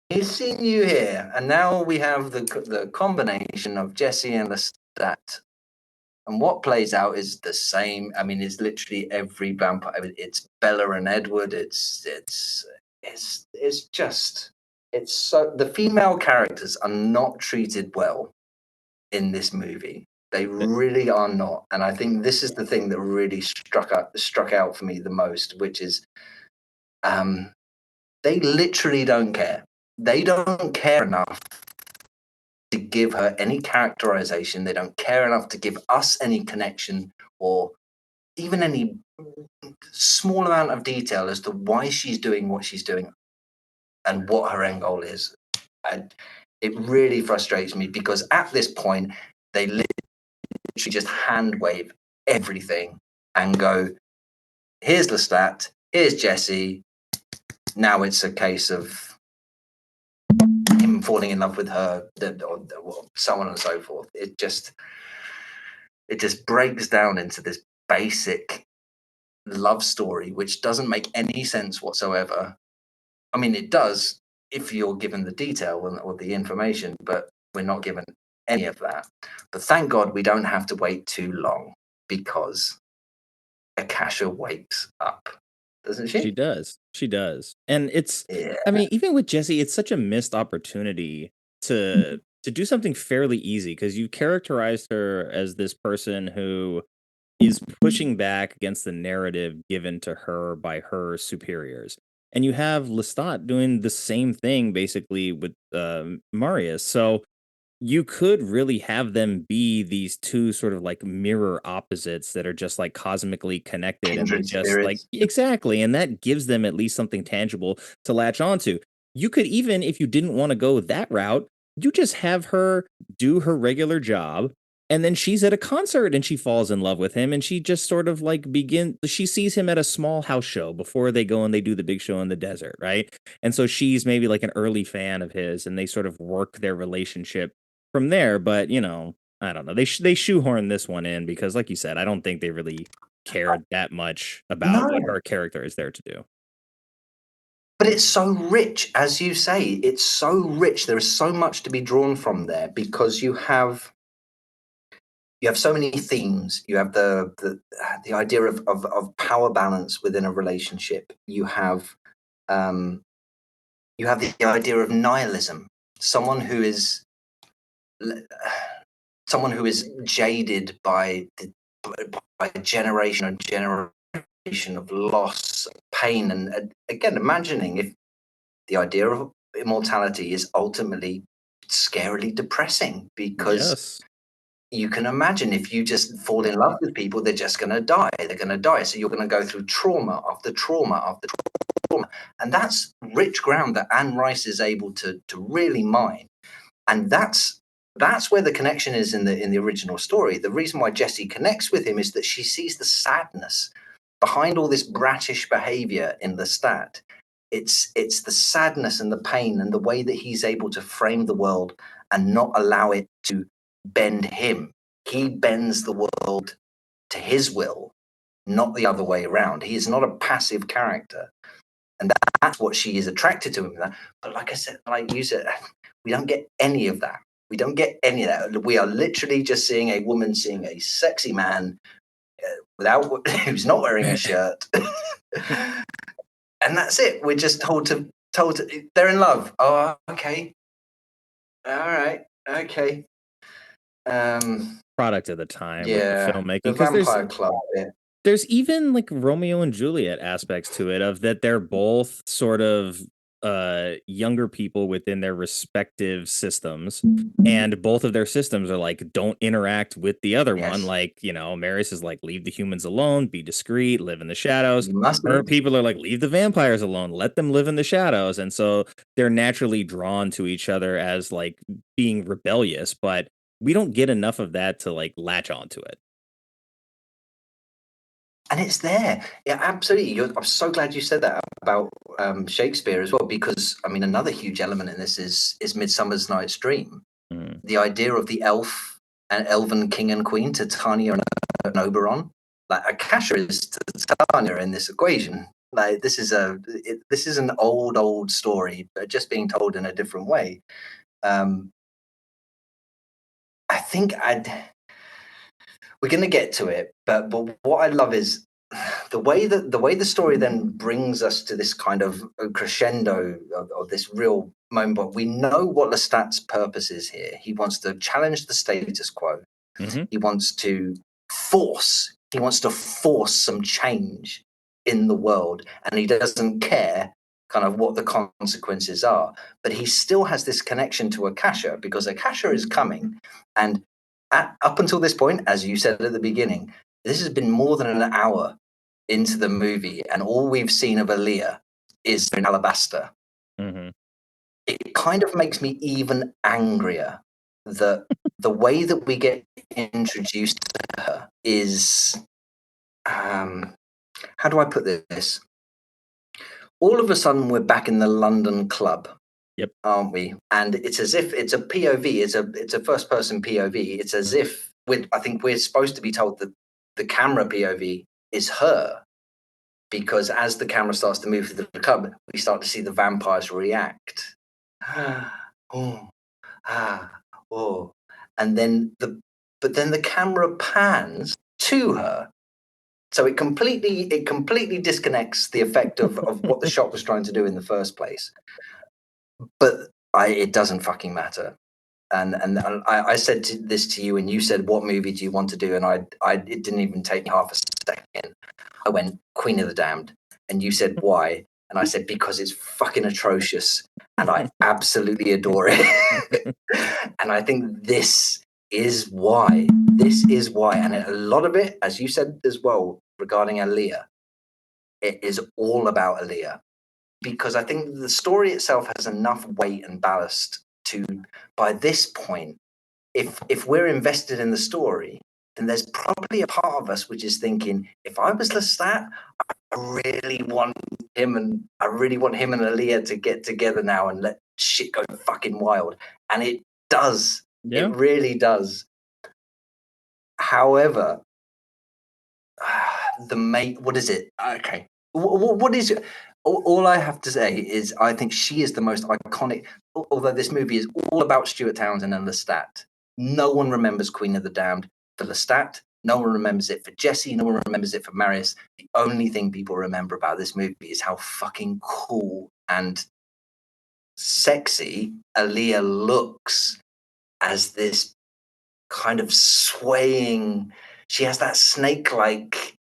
He's seen you here, and now we have the combination of Jesse and Lestat. And what plays out is the same. I mean, it's literally every vampire. I mean, it's Bella and Edward. It's so the female characters are not treated well in this movie. They really are not. And I think this is the thing that really struck out for me the most, which is they literally don't care. They don't care enough to give her any characterization. They don't care enough to give us any connection or even any small amount of detail as to why she's doing what she's doing and what her end goal is. It really frustrates me because at this point, they literally just hand wave everything and go, here's Lestat, here's Jesse. Now it's a case of him falling in love with her, or so on and so forth. It just breaks down into this basic love story, which doesn't make any sense whatsoever. I mean, it does if you're given the detail or the information, but we're not given any of that. But thank God we don't have to wait too long because Akasha wakes up. Doesn't she? She does. And I mean, even with Jesse, it's such a missed opportunity to do something fairly easy because you characterized her as this person who is pushing back against the narrative given to her by her superiors. And you have Lestat doing the same thing basically with Marius. So you could really have them be these two sort of like mirror opposites that are just like cosmically connected Kindred and just spirits. like exactly, and that gives them at least something tangible to latch onto. You could even, if you didn't want to go that route, you just have her do her regular job, and then she's at a concert and she falls in love with him, and she just sort of like she sees him at a small house show before they go and they do the big show in the desert, right? And so she's maybe like an early fan of his, and they sort of work their relationship from there. But I don't know, they shoehorn this one in because, like you said, I don't think they really cared that much about what her character is there to do. But it's so rich, as you say. It's so rich. There is so much to be drawn from there because you have so many themes. You have the idea of power balance within a relationship. You have the idea of nihilism. Someone who is jaded by generation and generation of loss, pain, and again, imagining if the idea of immortality is ultimately scarily depressing because you can imagine if you just fall in love with people, they're just going to die. They're going to die. So you're going to go through trauma after trauma after trauma. And that's rich ground that Anne Rice is able to really mine. And that's where the connection is in the original story. The reason why Jessie connects with him is that she sees the sadness behind all this bratish behavior in Lestat. It's the sadness and the pain and the way that he's able to frame the world and not allow it to bend him. He bends the world to his will, not the other way around. He is not a passive character. And that's what she is attracted to him. But like I said, like you said, we don't get any of that. We don't get any of that. We are literally just seeing a woman seeing a sexy man who's not wearing a shirt. And that's it. We're just told to they're in love. Oh, okay. All right. Okay. Product of the time of Yeah. the filmmaking. The Vampire Club. Yeah. There's even like Romeo and Juliet aspects to it, of that they're both sort of younger people within their respective systems, and both of their systems are like, don't interact with the other one. Like, you know, Maris is like, leave the humans alone, be discreet, live in the shadows. Her people are like, leave the vampires alone, let them live in the shadows. And so they're naturally drawn to each other as like being rebellious, but we don't get enough of that to like latch onto it. And it's there. Yeah, absolutely. I'm so glad you said that about Shakespeare as well, because, I mean, another huge element in this is Midsummer's Night's Dream. The idea of the elf and elven king and queen, Titania and Oberon. Like, Akasha is Titania in this equation. Like, this is an old story, but just being told in a different way. I think we're going to get to it, but what I love is the way the story then brings us to this kind of crescendo of this real moment. We know what Lestat's purpose is here. He wants to challenge the status quo. He wants to force some change in the world, and he doesn't care kind of what the consequences are. But he still has this connection to Akasha, because Akasha is coming. And up until this point, as you said at the beginning, this has been more than an hour into the movie, and all we've seen of Aaliyah is in Alabaster. It kind of makes me even angrier that the way that we get introduced to her is, how do I put this? All of a sudden, we're back in the London club. Yep. Aren't we? And it's as if it's a POV. It's a first person POV. It's as if I think we're supposed to be told that the camera POV is her, because as the camera starts to move through the club, we start to see the vampires react. Oh, and then the camera pans to her. So it completely disconnects the effect of what the shot was trying to do in the first place. But it doesn't fucking matter. And I said this to you, and you said, what movie do you want to do? And it didn't even take me half a second. I went Queen of the Damned, and you said, why? And I said, because it's fucking atrocious, and I absolutely adore it. And I think this is why. And a lot of it, as you said as well, regarding Aaliyah, it is all about Aaliyah. Because I think the story itself has enough weight and ballast to, by this point, if we're invested in the story, then there's probably a part of us which is thinking, if I was Lestat, I really want him and Aaliyah to get together now and let shit go fucking wild. And it does. Yeah. It really does. However, what is it? Okay. What is it? All I have to say is I think she is the most iconic, although this movie is all about Stuart Townsend and Lestat. No one remembers Queen of the Damned for Lestat. No one remembers it for Jesse. No one remembers it for Marius. The only thing people remember about this movie is how fucking cool and sexy Aaliyah looks as this kind of swaying. She has that snake-like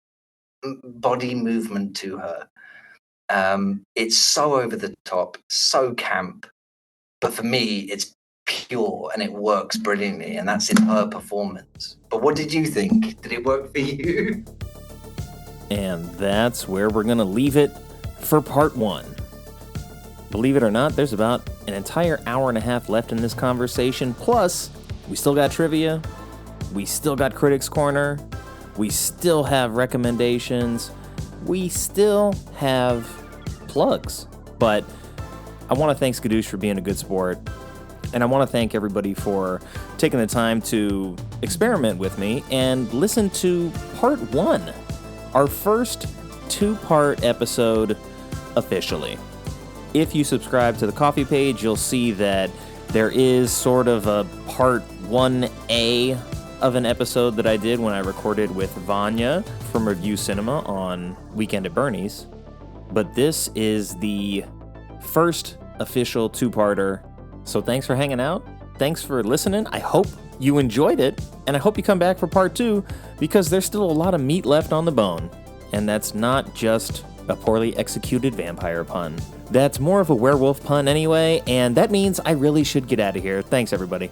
body movement to her. It's so over the top, so camp, but for me it's pure and it works brilliantly, and that's in her performance. But what did you think? Did it work for you? And that's where we're gonna leave it for part 1. Believe it or not, there's about an entire hour and a half left in this conversation, plus we still got trivia, we still got Critics Corner, we still have recommendations, we still have plugs. But I want to thank Skadooosch for being a good sport, and I want to thank everybody for taking the time to experiment with me and listen to part 1, our first 2-part episode officially. If you subscribe to the coffee page, you'll see that There is sort of a part 1A of an episode that I did when I recorded with Vanya from Review Cinema on Weekend at Bernie's. But this is the first official two-parter. So thanks for hanging out. Thanks for listening. I hope you enjoyed it, and I hope you come back for part 2 because there's still a lot of meat left on the bone. And that's not just a poorly executed vampire pun. That's more of a werewolf pun anyway, and that means I really should get out of here. Thanks, everybody.